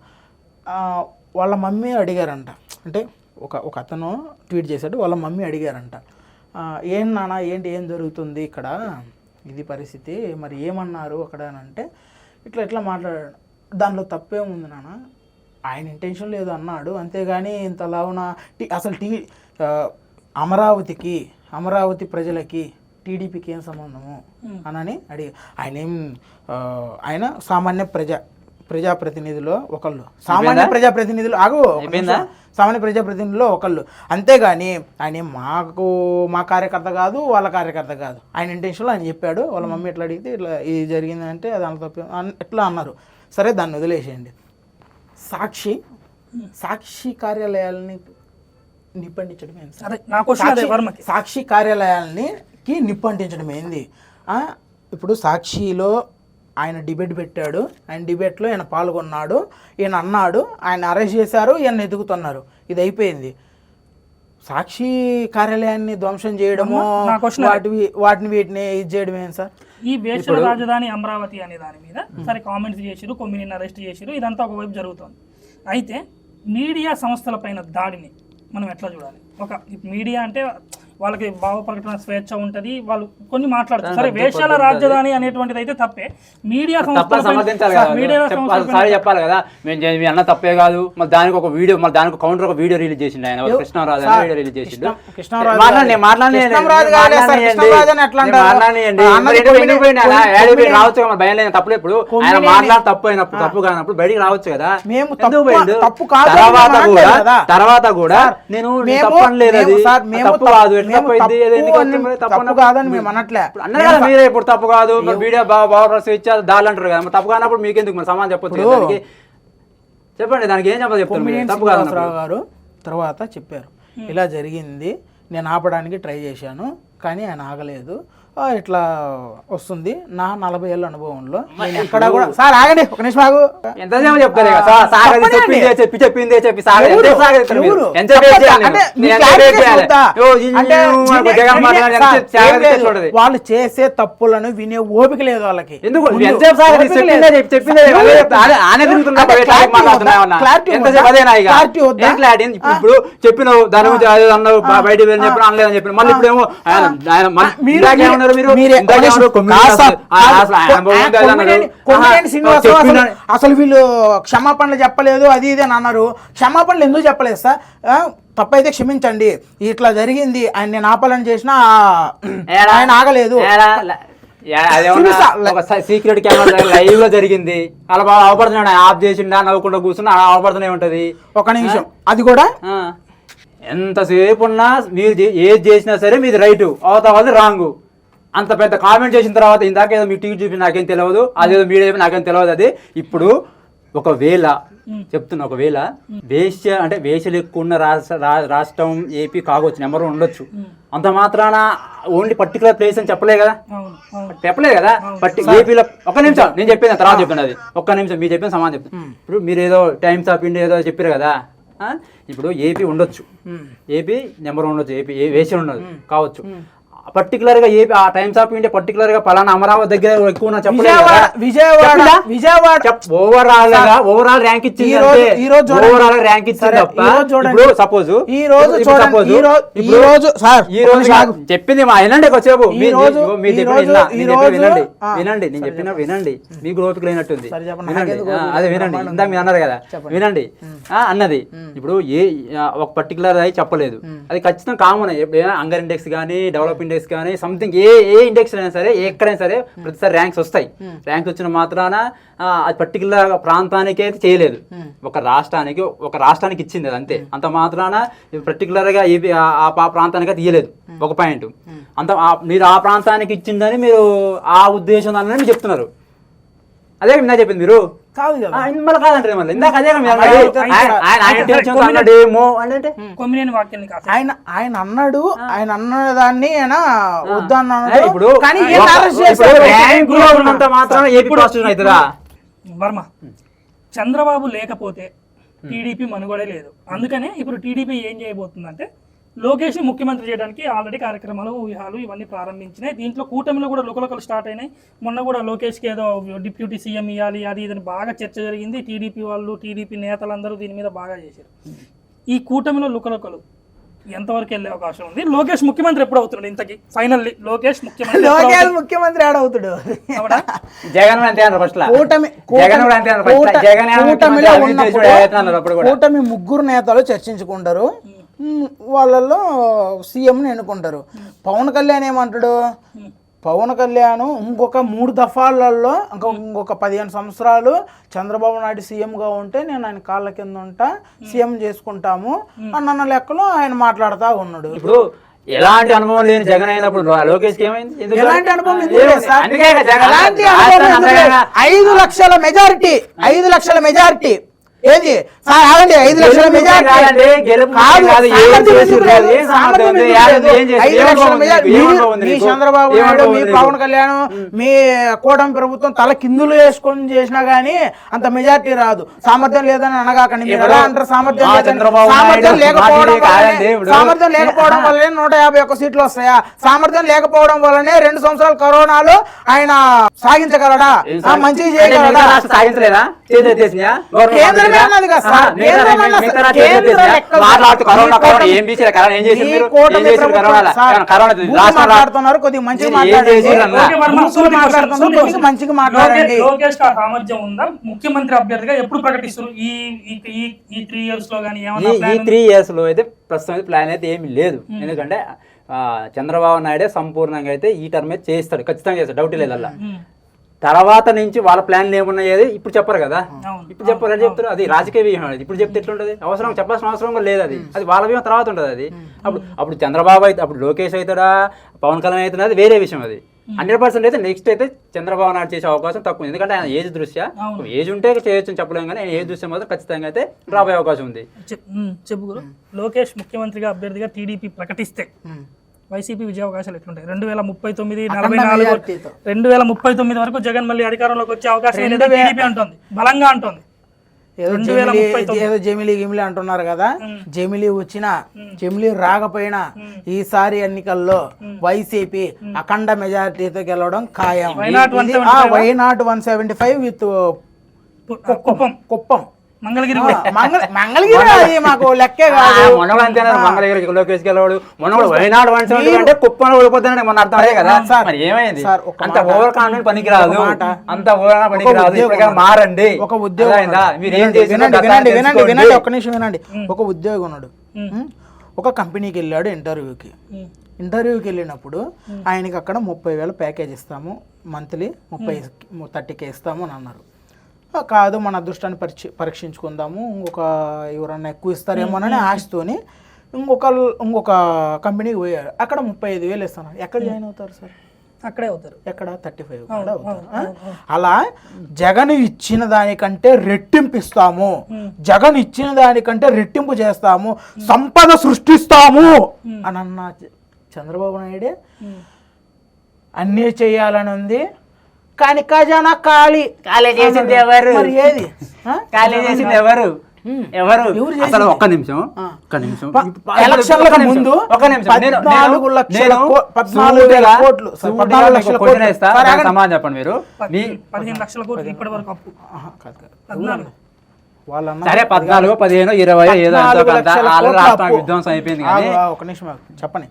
వాళ్ళ మమ్మీ అడిగారంట, అంటే ఒక అతను ట్వీట్ చేశాడు, వాళ్ళ మమ్మీ అడిగారంట, ఏం నాన్న ఏం జరుగుతుంది ఇక్కడ, ఇది పరిస్థితి, మరి ఏమన్నారు అక్కడ అని అంటే ఇట్లా మాట్లాడాడు. దానిలో తప్పేముంది నాన్న, ఆయన ఇంటెన్షన్ లేదు అన్నాడు, అంతేగాని ఇంతలావున అసలు అమరావతి ప్రజలకి టీడీపీకి ఏం సంబంధము అని అడిగి ఆయన సామాన్య ప్రజాప్రతినిధిలో ఒకళ్ళు, సామాన్య ప్రజాప్రతినిధిలో ఒకళ్ళు, అంతేగాని ఆయన మా కార్యకర్త కాదు, వాళ్ళ కార్యకర్త కాదు, ఆయన ఇంటెన్షన్లో ఆయన చెప్పాడు. వాళ్ళ మమ్మీ ఎట్లా అడిగితే ఇట్లా ఇది జరిగిందంటే దాని తప్ప ఎట్లా అన్నారు. సరే దాన్ని వదిలేసేయండి. సాక్షి కార్యాలయాలని నిప్పండించడం ఏంటి? సాక్షి కార్యాలయాలని నిప్పంటించడం ఏంది? ఇప్పుడు సాక్షిలో ఆయన డిబేట్ పెట్టాడు, ఆయన డిబేట్లో ఈయన పాల్గొన్నాడు, ఈయన అన్నాడు, ఆయన అరెస్ట్ చేశారు, ఈయన ఎదుగుతున్నారు, ఇది అయిపోయింది. సాక్షి కార్యాలయాన్ని ధ్వంసం చేయడము, వీటిని ఇది చేయడం ఏంటి సార్? ఈ వేశ్యల రాజధాని అమరావతి అనే దాని మీద సరే కామెంట్స్ చేసిరు, కొమ్మిని అరెస్ట్ చేసిరు, ఇదంతా ఒకవైపు జరుగుతుంది. అయితే మీడియా సంస్థల పైన దాడిని మనం ఎట్లా చూడాలి? ఒక మీడియా అంటే వాళ్ళకి భావ ప్రకటన స్వేచ్ఛ ఉంటుంది, వాళ్ళు కొన్ని మాట్లాడతారు. సరే వేషాల రాజధాని అనేటువంటిది అయితే తప్పే. మీడియా చెప్పాలి కదా, మేము అన్న తప్పే కాదు. మళ్ళీ దానికి ఒక వీడియో, మళ్ళీ దానికి కౌంటర్ ఒక వీడియో రిలీజ్ చేసిండు ఆయన, కృష్ణరాజు వీడియో రిలీజ్ చేసిండు. రావచ్చు కదా, భయం లేదు, తప్పులు ఇప్పుడు ఆయన మాట్లాడి తప్పు అయినప్పుడు, తప్పు కానప్పుడు బయటికి రావచ్చు కదా. తర్వాత కూడా నేను తప్పని లేదు, అది తప్పు కాదు, తప్పు కాదని మేము అనట్లే అన్నారు కదా మీరే. ఇప్పుడు తప్పు కాదు, వీడియో బాగా స్వేచ్ఛ దాళ్ళు అంటారు కదా, తప్పు కానప్పుడు మీకెందుకు మరి సమాధానం చెప్పొచ్చు, చెప్పండి దానికి ఏం చెప్పాలి చెప్తాను. తప్పు కాదు గారు తర్వాత చెప్పారు, ఇలా జరిగింది, నేను ఆపడానికి ట్రై చేశాను కానీ ఆయన ఆగలేదు, ఇట్లా వస్తుంది నా 40 ఏళ్ళ అనుభవంలో. ఎక్కడ కూడా సార్ ఆగండి, ఒక నిమిషం ఆగు, ఎంతసేపు చెప్తారు చెప్పిందే చెప్పి వాళ్ళు చేసే తప్పులను వినే ఓపిక లేదు వాళ్ళకి. ఇప్పుడు చెప్పినావు దాని గురించి అన్నావు, బయట చెప్పిన అనలేదని చెప్పిన, మళ్ళీ ఇప్పుడేమో అసలు వీళ్ళు క్షమాపణలు చెప్పలేదు అది ఇది అని అన్నారు. క్షమాపణలు ఎందుకు చెప్పలేదు సార్? తప్పైతే క్షమించండి, ఇట్లా జరిగింది, ఆయన నేను ఆపాలని చేసినా ఆయన ఆగలేదు. సీక్రెట్ కెమెరా లైవ్ లో జరిగింది, అలా బాగా అవపడుతున్నాడు, ఆఫ్ చేసిండా నవ్వుకుంటూ కూర్చున్నా అవపడుతూనే ఉంటది. ఒక నిమిషం, అది కూడా ఎంతసేపు ఉన్నా మీరు ఏది చేసినా సరే మీది రైటు, అవతల వాళ్ళది రాంగు. అంత పెద్ద కామెంట్ చేసిన తర్వాత ఇందాక ఏదో మీ టీవీ చూపి నాకేం తెలియదు, అదేదో మీడియా నాకేం తెలియదు. అది ఇప్పుడు ఒకవేళ చెప్తున్నా, ఒకవేళ వేశ్యలు ఎక్కువ ఉన్న రాష్ట్రం ఏపీ కావచ్చు, నెంబర్ ఉండొచ్చు, అంత మాత్రాన ఓన్లీ పర్టికులర్ ప్లేస్ అని చెప్పలేదు కదా, ఏపీలో. ఒక నిమిషం నేను చెప్పేది తర్వాత చెప్తాను, అది ఒక్క నిమిషం మీరు చెప్పిన సమాధానం చెప్తాను. ఇప్పుడు మీరు ఏదో టైమ్స్ ఆఫ్ ఇండియా ఏదో చెప్పారు కదా, ఇప్పుడు ఏపీ ఉండొచ్చు, ఏపీ నెంబర్ ఉండొచ్చు, ఏపీ వేశ్య ఉండదు కావచ్చు, పర్టికులర్ గా ఏపీ ఆ టైమ్స్ ఆఫ్ ఇండియా పర్టికులర్ గా పలానా అమరావతి దగ్గర ఎక్కువ ఓవరాల్ ర్యాంక్ ఇచ్చింది, ఓవరాల్ ర్యాంక్ ఇచ్చింది తప్ప. ఇప్పుడు సపోజ్ ఈ రోజు చెప్పింది మా వినండి, కొద్దిసేపు వినండి, నేను చెప్పిన వినండి, మీకు ఓపిక లేనట్టుంది, వినండి, అదే వినండి, ఇందాక మీరు అన్నారు కదా, వినండి అన్నది. ఇప్పుడు ఒక పర్టికులర్ అది చెప్పలేదు, అది ఖచ్చితంగా కామన్. హంగర్ ఇండెక్స్ కానీ డెవలప్ ఇండెక్స్ కానీ సంథింగ్ ఏ ఇండెక్స్ అయినా సరే, ఎక్కడైనా సరే ప్రతిసారి ర్యాంక్స్ వస్తాయి. ర్యాంక్స్ వచ్చిన మాత్రాన అది పర్టికులర్ ప్రాంతానికి అయితే చేయలేదు, ఒక రాష్ట్రానికి ఇచ్చింది, అది అంతే. అంత మాత్రాన పర్టికులర్ గా ఆ ప్రాంతానికి అయితే ఇయ్యలేదు. ఒక పాయింట్ అంత మీరు ఆ ప్రాంతానికి ఇచ్చిందని మీరు ఆ ఉద్దేశం అని చెప్తున్నారు. అదే నా చెప్పింది మీరు కాదు కదా, మళ్ళీ కాదంటే మళ్ళీ ఇందాక అదే ఆయన అన్నాడు, ఆయన అన్నదాన్ని ఆయన వద్దన్నాడు. ఇప్పుడు వర్మ చంద్రబాబు లేకపోతే టీడీపీ మనుగడే లేదు. అందుకనే ఇప్పుడు టీడీపీ ఏం చేయబోతుందంటే లోకేష్ని ముఖ్యమంత్రి చేయడానికి ఆల్రెడీ కార్యక్రమాలు వ్యూహాలు ఇవన్నీ ప్రారంభించినాయి. దీంట్లో కూటమిలో కూడా లుకలుకలు స్టార్ట్ అయినాయి. మొన్న కూడా లోకేష్కి ఏదో డిప్యూటీ సీఎం ఇవ్వాలి అది ఇదని బాగా చర్చ జరిగింది. టీడీపీ వాళ్ళు, టీడీపీ నేతలందరూ దీని మీద బాగా చేశారు. ఈ కూటమిలో లుకలుకలు ఎంతవరకు వెళ్ళే అవకాశం ఉంది? లోకేష్ ముఖ్యమంత్రి ఎప్పుడు అవుతున్నాడు? ఇంతకీ ఫైనల్లీ లోకేష్ ముఖ్యమంత్రి ఆడవుతాడు. కూటమి ముగ్గురు నేతలు చర్చించుకుంటారు, వాళ్ళల్లో సీఎంని ఎన్నుకుంటారు. పవన్ కళ్యాణ్ ఏమంటాడు? పవన్ కళ్యాణ్ ఇంకొక 3 దఫాలలో ఇంకొక 15 సంవత్సరాలు చంద్రబాబు నాయుడు సీఎంగా ఉంటే నేను ఆయన కాళ్ళ కింద ఉంటా, సీఎం చేసుకుంటాము అన్న లెక్కలో ఆయన మాట్లాడుతూ ఉన్నాడు. ఇప్పుడు ఎలాంటి అనుభవం లేని జగన్ అయినప్పుడు లోకేష్ ఏమైంది? ఎలాంటి అనుభవం 5 లక్షల మెజారిటీ, 5 లక్షల మెజారిటీ ఏది సార్? ఆగండి, 5 లక్షల మెజారిటీ మీ చంద్రబాబు నాయుడు, మీ పవన్ కళ్యాణ్, మీ కూటమి ప్రభుత్వం తల కిందులు వేసుకొని చేసినా గానీ అంత మెజారిటీ రాదు. సామర్థ్యం లేదని అనగాకండి. మీరు ఎలా అంటారు? సామర్థ్యం లేకపోవడం వల్లనే 151 సీట్లు వస్తాయా? సామర్థ్యం లేకపోవడం వల్లనే 2 సంవత్సరాలు కరోనాలో ఆయన సాగించగలడా? మంచిగా చేయగలడా? సాగించలేదా? కేంద్రమే అన్నది కదా సార్. మాట్లాడుతున్నారు, కొద్దిగా మంచిగా మాట్లాడండి. లోకేష్ సామర్థ్యం ఉందా? ముఖ్యమంత్రి అభ్యర్థిగా ఎప్పుడు ప్రకటిస్తారు? ఈ 3 years లో కానీ ఈ 3 years లో అయితే ప్రస్తుతం ప్లాన్ అయితే ఏమి లేదు. ఎందుకంటే చంద్రబాబు నాయుడే సంపూర్ణంగా అయితే ఈ టర్మ్ అయితే చేస్తాడు, ఖచ్చితంగా చేస్తాడు, డౌట్ లేదు. అలా తర్వాత నుంచి వాళ్ళ ప్లాన్లు ఏమున్నాయి ఇప్పుడు చెప్పరు కదా. ఇప్పుడు చెప్పారు అని చెప్తారు, అది రాజకీయ వ్యూహం. అది ఇప్పుడు చెప్తే ఎట్లుంటది? అవసరం చెప్పాల్సిన అవసరం కూడా లేదు. అది వాళ్ళ వ్యూహం తర్వాత ఉంటుంది. అది అప్పుడు చంద్రబాబు అయితే, అప్పుడు లోకేష్ అవుతాడా, పవన్ కళ్యాణ్ అవుతుంది, అది వేరే విషయం. అది 100% అయితే నెక్స్ట్ అయితే చంద్రబాబు నాయుడు చేసే అవకాశం తక్కువ. ఎందుకంటే ఆయన ఏజ్ దృష్ట్యా, ఏజ్ ఉంటే చేయొచ్చు అని చెప్పలేము, కానీ ఏజ్ దృష్ట్యా మాత్రం ఖచ్చితంగా అయితే రాబోయే అవకాశం ఉంది. చెప్పు గురు. లోకేష్ ముఖ్యమంత్రిగా అభ్యర్థిగా టీడీపీ ప్రకటిస్తే వైసీపీ విజయ అవకాశాలు ఎట్లుంటాయి? 2039, 44, 2039 వరకు జగన్ మళ్ళీ అధికారంలోకి వచ్చే అవకాశం టీడీపీ అంటుంది, బలంగా అంటుంది. ఏదో జమిలీ అంటున్నారు కదా. జమిలీ వచ్చినా జమిలీ రాకపోయినా ఈసారి ఎన్నికల్లో వైసీపీ అఖండ మెజారిటీతో గెలవడం ఖాయం. Why not 175 with Kuppam Mangalagiri. అది మాకు లెక్కే కాదు. మంగళగిరికి లోకేష్ గెలవాడు, వైనాడు అంటే కుప్పంలో ఓడిపోతానని మొన్న అర్థం అయ్యే కదా. మరి ఏమైంది? అంత ఓవర్ కాన్ఫిడెంట్ పనికిరాదు, అంత ఓవర్ పనికిరాదు. మారండి. ఒక ఉద్యోగం, వినండి, ఒక్క నిమిషం వినండి. ఒక ఉద్యోగి ఉన్నాడు, ఒక కంపెనీకి వెళ్ళాడు ఇంటర్వ్యూకి వెళ్ళినప్పుడు ఆయనకి అక్కడ 30,000 ప్యాకేజ్ ఇస్తాము, మంత్లీ 30K ఇస్తాము అని అన్నారు. కాదు, మన అదృష్టాన్ని పరీక్షించుకుందాము, ఇంకొక ఎవరన్నా ఎక్కువ ఇస్తారేమోనని ఆశతోని ఇంకొక కంపెనీకి పోయారు. అక్కడ 35,000 ఇస్తాను. ఎక్కడ జాయిన్ అవుతారు సార్? అక్కడే అవుతారు. ఎక్కడ? 35 అవుతారు. అలా జగన్ ఇచ్చిన దానికంటే రెట్టింపు ఇస్తాము, జగన్ ఇచ్చిన దానికంటే రెట్టింపు చేస్తాము, సంపద సృష్టిస్తాము అని అన్న చంద్రబాబు నాయుడే అన్నీ చేయాలని ఉంది. కానీ ఖజానా ఖాళీ చేసింది ఎవరు? మరి ఏది ఖాళీ చేసింది ఎవరు? అసలు ఒక్క నిమిషం. ఎలక్షన్లకు ముందు 14 లక్షల కోట్లు సమాధానం చెప్పండి మీరు. 15 లక్షల కోట్లు ఇప్పటి వరకు అప్పు. సరే 14, 15, 20 ఏదో విధ్వంసం అయిపోయింది. ఒక నిమిషం చెప్పండి.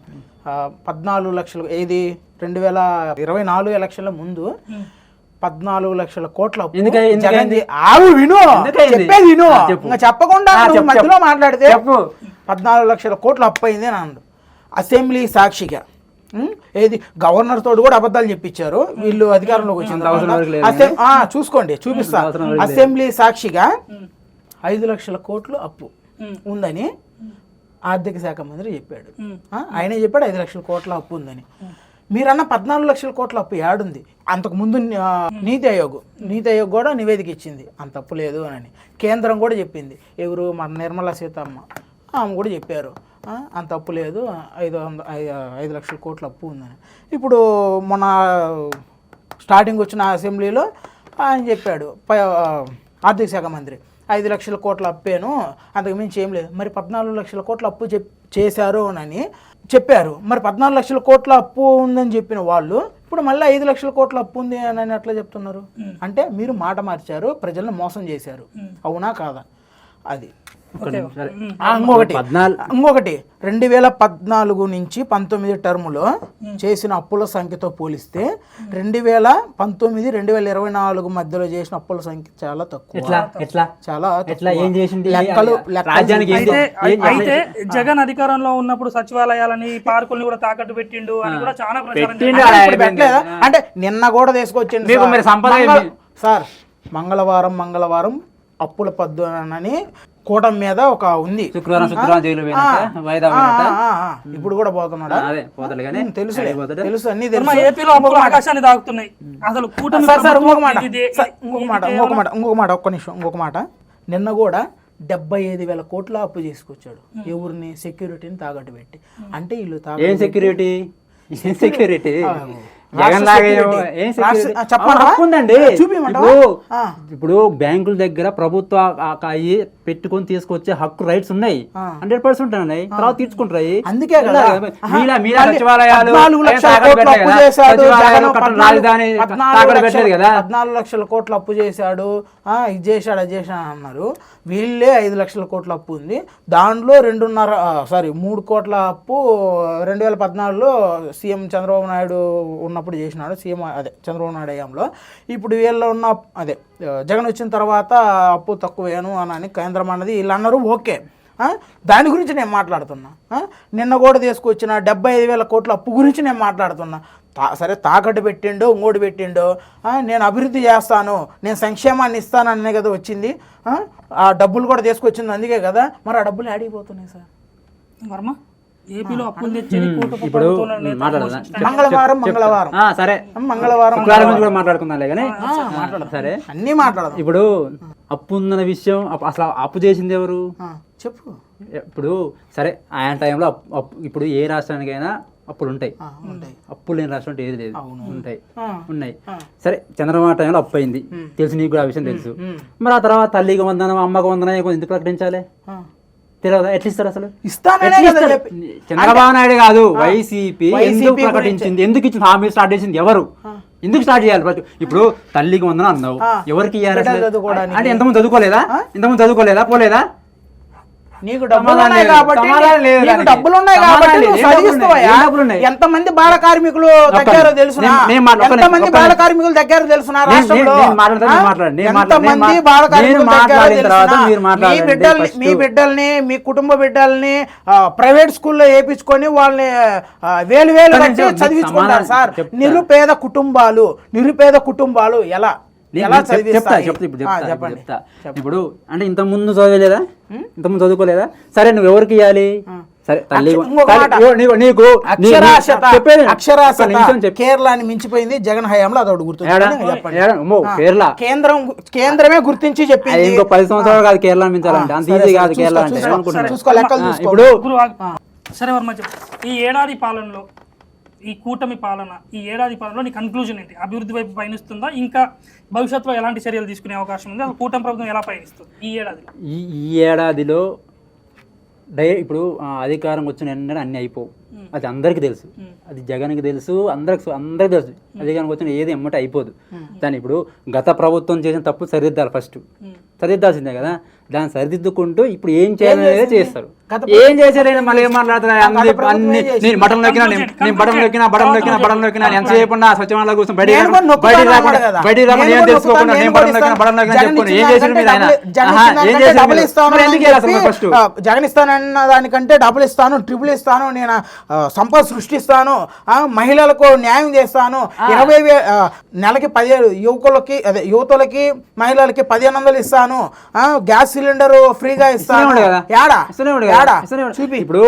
14 లక్షలు ఏది 2024 ఎలక్షన్ల ముందు 14 లక్షల కోట్ల చెప్పకుండా మధ్యలో మాట్లాడితే 14 లక్షల కోట్లు అప్పు అయింది అని అన్నాడు. అసెంబ్లీ సాక్షిగా ఏది గవర్నర్ తోడు కూడా అబద్ధాలు చెప్పించారు వీళ్ళు అధికారంలోకి వచ్చింది. చూసుకోండి, చూపిస్తా. అసెంబ్లీ సాక్షిగా 5 లక్షల కోట్లు అప్పు ఉందని ఆర్థిక శాఖ మంత్రి చెప్పాడు. ఆయనే చెప్పాడు 5 లక్షల కోట్ల అప్పు ఉందని. మీరన్న 14 లక్షల కోట్ల అప్పు ఏడుంది? అంతకుముందు నీతి ఆయోగ్ కూడా నివేదిక ఇచ్చింది అంత అప్పు లేదు అని. కేంద్రం కూడా చెప్పింది, ఎవరు మన నిర్మలా సీతారామన్ ఆమె కూడా చెప్పారు అంత అప్పు లేదు, 5 లక్షల కోట్ల అప్పు ఉందని. ఇప్పుడు మన స్టార్టింగ్ వచ్చిన అసెంబ్లీలో ఆయన చెప్పాడు, ఆర్థిక శాఖ మంత్రి 5 లక్షల కోట్ల అప్పేను, అంతకు మించి ఏం లేదు. మరి 14 లక్షల కోట్ల అప్పు చేశారు అని చెప్పారు. మరి 14 లక్షల కోట్ల అప్పు ఉందని చెప్పిన వాళ్ళు ఇప్పుడు మళ్ళీ 5 లక్షల కోట్ల అప్పు ఉంది అని ఎట్లా చెప్తున్నారు? అంటే మీరు మాట మార్చారు, ప్రజలను మోసం చేశారు. అవునా కాదా? అది ఇంకొకటి 2014 నుంచి 19 టర్ములో చేసిన అప్పుల సంఖ్యతో పోలిస్తే 2019, 2024 మధ్యలో చేసిన అప్పుల సంఖ్య చాలా తక్కువ. చాలా అయితే జగన్ అధికారంలో ఉన్నప్పుడు సచివాలయాలని పార్కుల్ని కూడా తాకట్టు పెట్టిండు అని కూడా చాలా ప్రచారం. అంటే నిన్న కూడా తీసుకొచ్చింది సార్. మంగళవారం అప్పుల పద్దు అని కూటమి మీద ఒక ఉంది. ఇప్పుడు కూడా పోతున్నాడా? తెలుసు అన్ని తెలుసు. ఏపీలో అప్పులు ఆకాశాన్ని తాగుతున్నాయి. అసలు ఇంకొక మాట నిన్న కూడా 75,000 కోట్ల అప్పు చేసుకొచ్చాడు. ఎవరిని? సెక్యూరిటీని తాకట్టు పెట్టి. అంటే వీళ్ళు సెక్యూరిటీ ఇప్పుడు బ్యాంకుల దగ్గర ప్రభుత్వ పెట్టుకొని తీసుకొచ్చే హక్కు రైట్స్ ఉన్నాయి, 100% ఉన్నాయి. తర్వాత తీర్చుకుంటాయి. అందుకే రాజధాని 14 లక్షల కోట్ల అప్పు చేశాడు, ఇది చేశాడు, అది చేశాడు అన్నారు. వీళ్ళే 5 లక్షల కోట్ల అప్పు ఉంది. దాంట్లో 3 కోట్ల అప్పు 2014లో సీఎం చంద్రబాబు నాయుడు ఉన్నప్పుడు చేసినాడు. సీఎం చంద్రబాబు నాయుడు హయాంలో. ఇప్పుడు వీళ్ళు ఉన్న జగన్ వచ్చిన తర్వాత అప్పు తక్కువేను అని కేంద్రం అన్నది వీళ్ళు అన్నారు. ఓకే, దాని గురించి నేను మాట్లాడుతున్నా. నిన్న కూడా తీసుకొచ్చిన 75,000 కోట్ల అప్పు గురించి నేను మాట్లాడుతున్నా. సరే, తాకట్టు పెట్టిండో ఇంకోటి పెట్టిండో, నేను అభివృద్ధి చేస్తాను, నేను సంక్షేమాన్ని ఇస్తాననే కదా వచ్చింది. ఆ డబ్బులు కూడా తీసుకొచ్చింది అందుకే కదా. మరి ఆ డబ్బులు ఆడిపోతున్నాయి సార్. వర్మ, ఏపీలో అప్పులు తెచ్చేది ఇప్పుడు మంగళవారం సరే, మాట్లాడుకుందాం. సరే, అన్ని మాట్లాడదాం. ఇప్పుడు అప్పు ఉందన్న విషయం, అసలు అప్పు చేసింది ఎవరు చెప్పు. ఇప్పుడు సరే, ఆయన టైంలో ఇప్పుడు ఏ రాష్ట్రానికైనా అప్పులు ఉంటాయి. అప్పులు లేని రాష్ట్రం ఏది లేదు, ఉన్నాయి. సరే, చంద్రబాబు టైంలో అప్పు అయింది, తెలుసు, నీకు కూడా ఆ విషయం తెలుసు. మరి ఆ తర్వాత తల్లికి వందనం, అమ్మకు వందనం ఎందుకు ప్రకటించాలి? తెలియదా? ఎట్లా ఇస్తారు అసలు? చంద్రబాబు నాయుడు కాదు, వైసీపీ ఎందుకు ప్రకటించింది? ఎందుకు ఇచ్చింది? హామీ స్టార్ట్ చేసింది ఎవరు? ఎందుకు స్టార్ట్ చేయాలి? ఇప్పుడు తల్లికి వందనం అన్నావు, ఎవరికి ఇవ్వాలి? అంటే ఎంతమంది చదువుకోలేదా? పోలేదా? నీకు డబ్బులు ఉన్నాయి కాబట్టి ఎంతమంది బాల కార్మికులు దగ్గర తెలుసునా? ఎంతమంది బాల కార్మికులు దగ్గర తెలుసునా? రాష్ట్రంలో ఎంతమంది బాల కార్మికులు? మీ బిడ్డల్ని, మీ కుటుంబ బిడ్డల్ని ప్రైవేట్ స్కూల్లో వేయించుకొని వాళ్ళని వేలు కట్టి చదివించుకుంటారు సార్. నిరుపేద కుటుంబాలు ఎలా చెప్తా. ఇప్పుడు అంటే ఇంత ముందు చదవలేదా? ఇంతకుముందు చదువుకోలేదా? సరే, నువ్వు ఎవరికి ఇవ్వాలి? సరే, కేరళని మించిపోయింది జగన్ హయాంలో. అదొకటి గుర్తు. కేంద్రమే గుర్తించి చెప్పింది. ఇంకో 10 సంవత్సరాలు కాదు కేరళ మించాలంటే, అంత ఈజీ కాదు కేరళ అంటే. ఇప్పుడు సరే వర్మ, చెప్పు, ఈ ఏడాది పాలనలో, ఈ కూటమి పాలన, ఈ ఏడాది పాలనలో నీ కన్క్లూజన్ ఏంటి? అభివృద్ధి వైపు పయనిస్తుందా? ఇంకా భవిష్యత్తులో ఎలాంటి చర్యలు తీసుకునే అవకాశం ఉంది? అసలు కూటమి ప్రభుత్వం ఎలా పయనిస్తుంది ఈ ఏడాదిలో? ఇప్పుడు అధికారం వచ్చిన వెంటనే అన్ని అయిపోవు, అది అందరికీ తెలుసు. అది జగన్కి తెలుసు, అందరికి తెలుసు. అధికారం వచ్చిన ఏది ఎమ్మట అయిపోదు. దాన్ని ఇప్పుడు గత ప్రభుత్వం చేసిన తప్పు సరిదిద్దాలి. ఫస్ట్ సరిదిద్దాల్సిందే కదా. దాన్ని సరిదిద్దుకుంటూ ఇప్పుడు ఏం చేయాలనేది చేస్తారు. ఏం చేశారైనా మళ్ళీ ఏం మాట్లాడుతున్నా? అన్ని నేను బటన్ నొక్కినా ఎంతసేపు సచివాలయంలో కూర్చొని బయటికి రాకుండా ఏం తెలుసుకోకుండా నేను బటన్ నొక్కినా చెప్పుకుని ఏం చేశారు మీరు? ఆయన ఫస్ట్ జగన్ ఇస్తానన్న దానికంటే డబ్బులు ఇస్తాను, ట్రిపుల్ ఇస్తాను, నేను సంపద సృష్టిస్తాను, మహిళలకు న్యాయం చేస్తాను, 20,000 నెలకి 17 యువతులకి మహిళలకి 1500 ఇస్తాను, గ్యాస్ సిలిండర్ ఫ్రీగా ఇస్తాను. ఇప్పుడు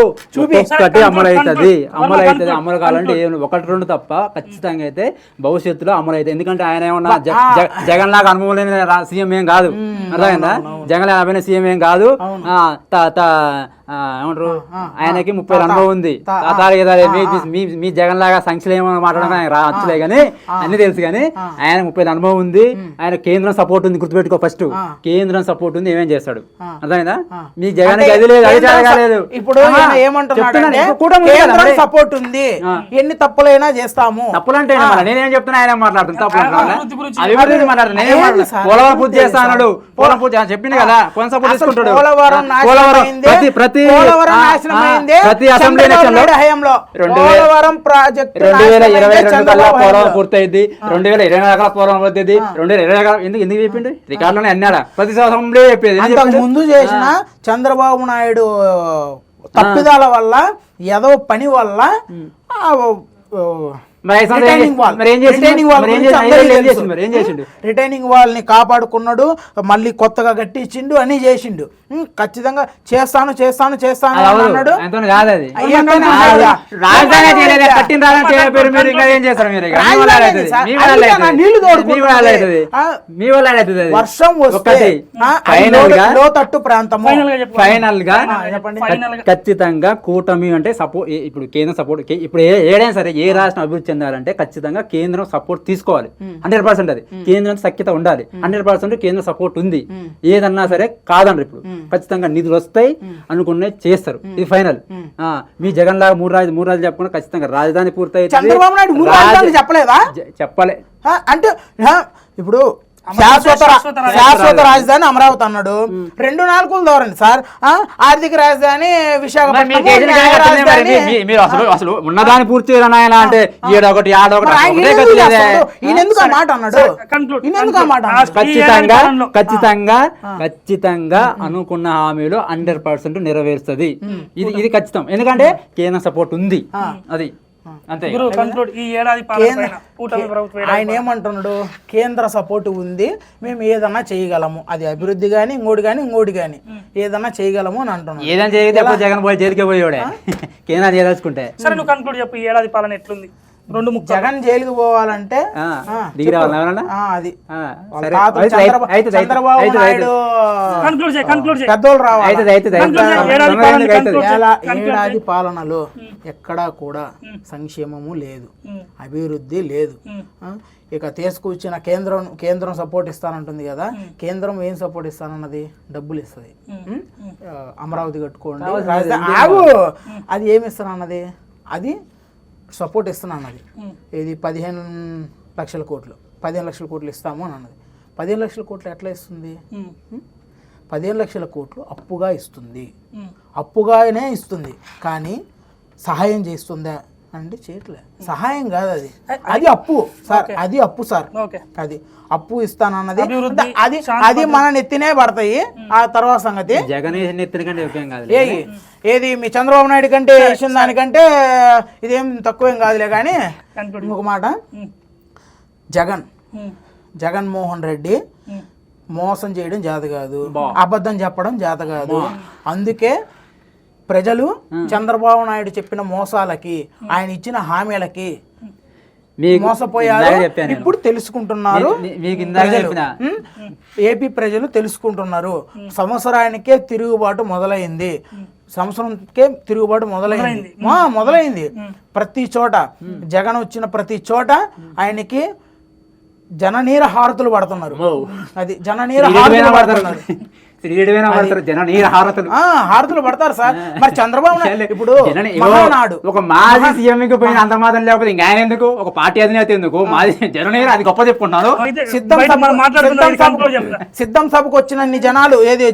అమలు అవుతుంది. అమలు కావాలంటే 1-2 తప్ప ఖచ్చితంగా అయితే భవిష్యత్తులో అమలు అవుతుంది. ఎందుకంటే ఆయన ఏమన్నా జగన్ లాగా అనుభవం లేని సీఎం ఏం కాదు, అర్థమైందా? జగన్ లాగా సీఎం ఏం కాదు. ఏమంటారు, ఆయనకి 30 అనుభవం ఉంది. మీ జగన్ లాగా సంక్షేమ మాట్లాడడం ఆయన రావచ్చులే కానీ అన్ని తెలుసు కానీ ఆయన 30 అనుభవం ఉంది. ఆయన కేంద్రం సపోర్ట్ ఉంది, గుర్తుపెట్టుకో. ఫస్ట్ కేంద్రం సపోర్ట్ ఉంది, ఏమేం చేస్తాడు అర్థమైందా? మీ జగన్ అది లేదు, అది జరగలేదు. ఇప్పుడు ఏమంటున్నాడు? సపోర్ట్ ఉంది, ఎన్ని తప్పులైనా చేస్తాము. తప్పులంటే నేనేం చెప్తున్నా, ఆయన మాట్లాడుతున్నా తప్పులు అభివృద్ధి మాట్లాడుతున్నా. నేనేం మాట్లాడుతున్నా, పోలవరం పూర్తి చేస్తాడు, పోలవరం పూర్తి చెప్పింది కదా, కొంచెం సపోర్ట్ తీసుకుంటాడు. ప్రతి అసెంబ్లీ ఎలక్షన్ లో 2022 కల్లా పోలవరం పూర్తయింది, 2024 కల్లా పోలవరం పూర్తయింది, 2020 ఎందుకు చెప్పిండు? రికార్డులోనే అన్నాడా? ప్రతి అసెంబ్లీ చెప్పేది. ముందు చేసిన చంద్రబాబు నాయుడు తప్పిదాల వల్ల, ఏదో పని వల్ల రిటైనింగ్ వాల్ ని కాపాడుకున్నాడు, మళ్ళీ కొత్తగా కట్టించిండు, అన్ని చేసిండు. ఖచ్చితంగా చేస్తాను చేస్తాను చేస్తాను అన్నాడు. వర్షం వస్తే లోతట్టు ప్రాంతము. ఫైనల్ గా ఖచ్చితంగా కూటమి అంటే సపోర్ట్, ఇప్పుడు కేంద్ర సపోర్ట్, ఇప్పుడు ఏదైనా సరే ఏ రాష్ట్రం అభివృద్ధి చెందాలంటే ఖచ్చితంగా కేంద్రం సపోర్ట్ తీసుకోవాలి. 100% అది కేంద్రం సఖ్యత ఉండాలి. 100% కేంద్ర సపోర్ట్ ఉంది. ఏదన్నా సరే కాదండి, ఇప్పుడు ఖచ్చితంగా నిధులు వస్తాయి, అనుకునే చేస్తారు. ఇది ఫైనల్. మీ జగన్ లాగా మూడు రాజులు చెప్పకుండా ఖచ్చితంగా రాజధాని పూర్తయి. చంద్రబాబు నాయుడు చెప్పలేదా? చెప్పలే అంటే ఇప్పుడు శాశ్వత రాజధాని అమరావతి అన్నాడు. 2 నాలుగులు దూరండి సార్. ఆర్థిక రాజధాని విశాఖపట్నం. అసలు ఉన్నదాన్ని పూర్తి అంటే ఏడొకటి ఈయన ఎందుకు ఆ మాట అన్నాడు? ఖచ్చితంగా అనుకున్న హామీలు 100% నెరవేరుస్తుంది. ఇది ఖచ్చితం. ఎందుకంటే కేంద్ర సపోర్ట్ ఉంది. అది అంతే. ఆయన ఏమంటున్నాడు? కేంద్ర సపోర్ట్ ఉంది, మేము ఏదన్నా చేయగలము. అది అభివృద్ధి గాని ఇంకోటి గాని ఏదన్నా చేయగలము అని అంటున్నాడు. ఏదైనా చేయగలిగితే జగన్ పోయి జైలుకే పోయేవాడే కేంద్రం చేయదలుచుకుంటే. సరే, నువ్వు కన్క్లూడ్ చెప్పు, ఈ ఏడాది పాలన ఎట్లుంది? జగన్ జైలుకి పోవాలంటే అది చంద్రబాబు నాయుడు పెద్దోళ్ళు రావాలి. ఏడాది పాలనలో ఎక్కడా కూడా సంక్షేమము లేదు, అభివృద్ధి లేదు. ఇక తీసుకొచ్చిన కేంద్రం సపోర్ట్ ఇస్తానంటుంది కదా. కేంద్రం ఏం సపోర్ట్ ఇస్తానన్నది? డబ్బులు ఇస్తుంది. అమరావతి కట్టుకోండి, ఆగు, అది ఏమి ఇస్తానన్నది? అది సపోర్ట్ ఇస్తున్నాను అన్నది. ఇది 15 లక్షల కోట్లు, 15 లక్షల కోట్లు ఇస్తాము అని అన్నది. 15 లక్షల కోట్లు ఎట్లా ఇస్తుంది? 15 లక్షల కోట్లు అప్పుగా ఇస్తుంది. అప్పుగానే ఇస్తుంది, కానీ సహాయం చేస్తుందా అంటే చేయట్లే. సహాయం కాదు అది, అది అప్పు సార్. అది అప్పు సార్. అది అప్పు ఇస్తానన్నది. అది మన నెత్తినే పడతాయి. ఆ తర్వాత సంగతి ఏది మీ చంద్రబాబు నాయుడు కంటే వేసిన దానికంటే ఇదేం తక్కువేం కాదులే. కానీ ఇంకొక మాట, జగన్మోహన్ రెడ్డి మోసం చేయడం చేత కాదు, అబద్ధం చెప్పడం చేత కాదు. అందుకే ప్రజలు చంద్రబాబు నాయుడు చెప్పిన మోసాలకి, ఆయన ఇచ్చిన హామీలకి మోసపోయారు. ఇప్పుడు తెలుసుకుంటున్నారు. ఏపీ ప్రజలు తెలుసుకుంటున్నారు. సంవత్సరానికే తిరుగుబాటు మొదలైంది. మొదలైంది. ప్రతి చోట జగన్ వచ్చిన ప్రతి చోట ఆయనకి జననీర హారతులు పడుతున్నారు. అది జననీర హారతులు పడుతున్నారు. హారతులు పడతారు సార్. మరి చంద్రబాబు ఇప్పుడు ఒక మాజీ సీఎంకి పోయిన అంత మాత్రం లేకపోతే ఇంకా ఆయన ఎందుకు? ఒక పార్టీ అధినేత ఎందుకు? మాజీ జననీర అది గొప్ప చెప్పుకుంటున్నారు. సిద్ధం సభకు వచ్చిన జనాలు ఏది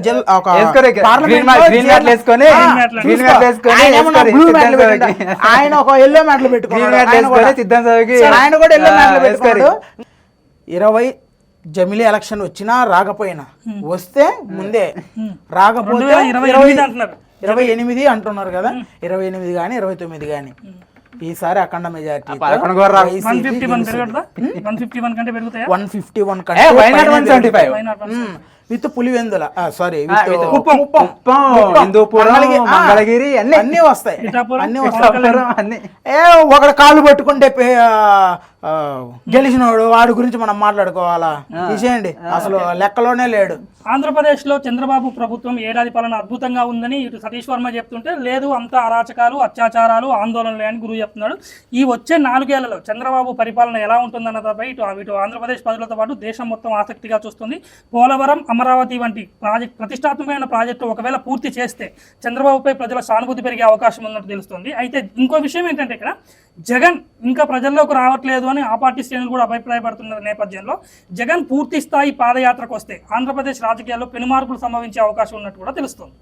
ఆయన ఒక ఎల్లో మ్యాట్లు పెట్టుకున్నాడు. ఆయన కూడా ఎల్లో మ్యాట్లు పెట్టుకున్నాడు. 20 జమిలీ ఎలక్షన్ వచ్చినా రాకపోయినా, వస్తే ముందే, రాకపోతే 28 అంటున్నారు కదా. 28 కానీ 29 కానీ ఈసారి అఖండ మెజారిటీ 151 కంటే విత్ పులివెందుల సారీ కుప్పం. హిందూపురం, మంగళగిరి అన్నీ వస్తాయి పిఠాపురం, అన్నీ వస్తాయి అన్ని ఒకడు కాళ్ళు పట్టుకుంటే గెలిచినోడు వాడి గురించి మనం మాట్లాడుకోవాలా తీసేయండి అసలు లెక్కలోనే లేడు. ఆంధ్రప్రదేశ్లో చంద్రబాబు ప్రభుత్వం ఏడాది పాలన అద్భుతంగా ఉందని ఇటు సతీష్ వర్మ చెప్తుంటే లేదు అంతా అరాచకాలు అత్యాచారాలు ఆందోళనలే అని గురువు చెప్తున్నాడు. ఈ వచ్చే 4 ఏళ్లలో చంద్రబాబు పరిపాలన ఎలా ఉంటుందన్న దానిపై ఇటు ఆంధ్రప్రదేశ్ ప్రజలతో పాటు దేశం మొత్తం ఆసక్తిగా చూస్తుంది. పోలవరం, అమరావతి వంటి ప్రతిష్టాత్మకమైన ప్రాజెక్టు ఒకవేళ పూర్తి చేస్తే చంద్రబాబుపై ప్రజల సానుభూతి పెరిగే అవకాశం ఉన్నట్టు తెలుస్తుంది. అయితే ఇంకో విషయం ఏంటంటే ఇక్కడ జగన్ ఇంకా ప్రజల్లోకి రావట్లేదు అని ఆ పార్టీ శ్రేణులు కూడా అభిప్రాయపడుతున్న నేపథ్యంలో జగన్ పూర్తి స్థాయి పాదయాత్రకు వస్తే ఆంధ్రప్రదేశ్ రాజకీయాల్లో పెనుమార్పులు సంభవించే అవకాశం ఉన్నట్టు కూడా తెలుస్తుంది.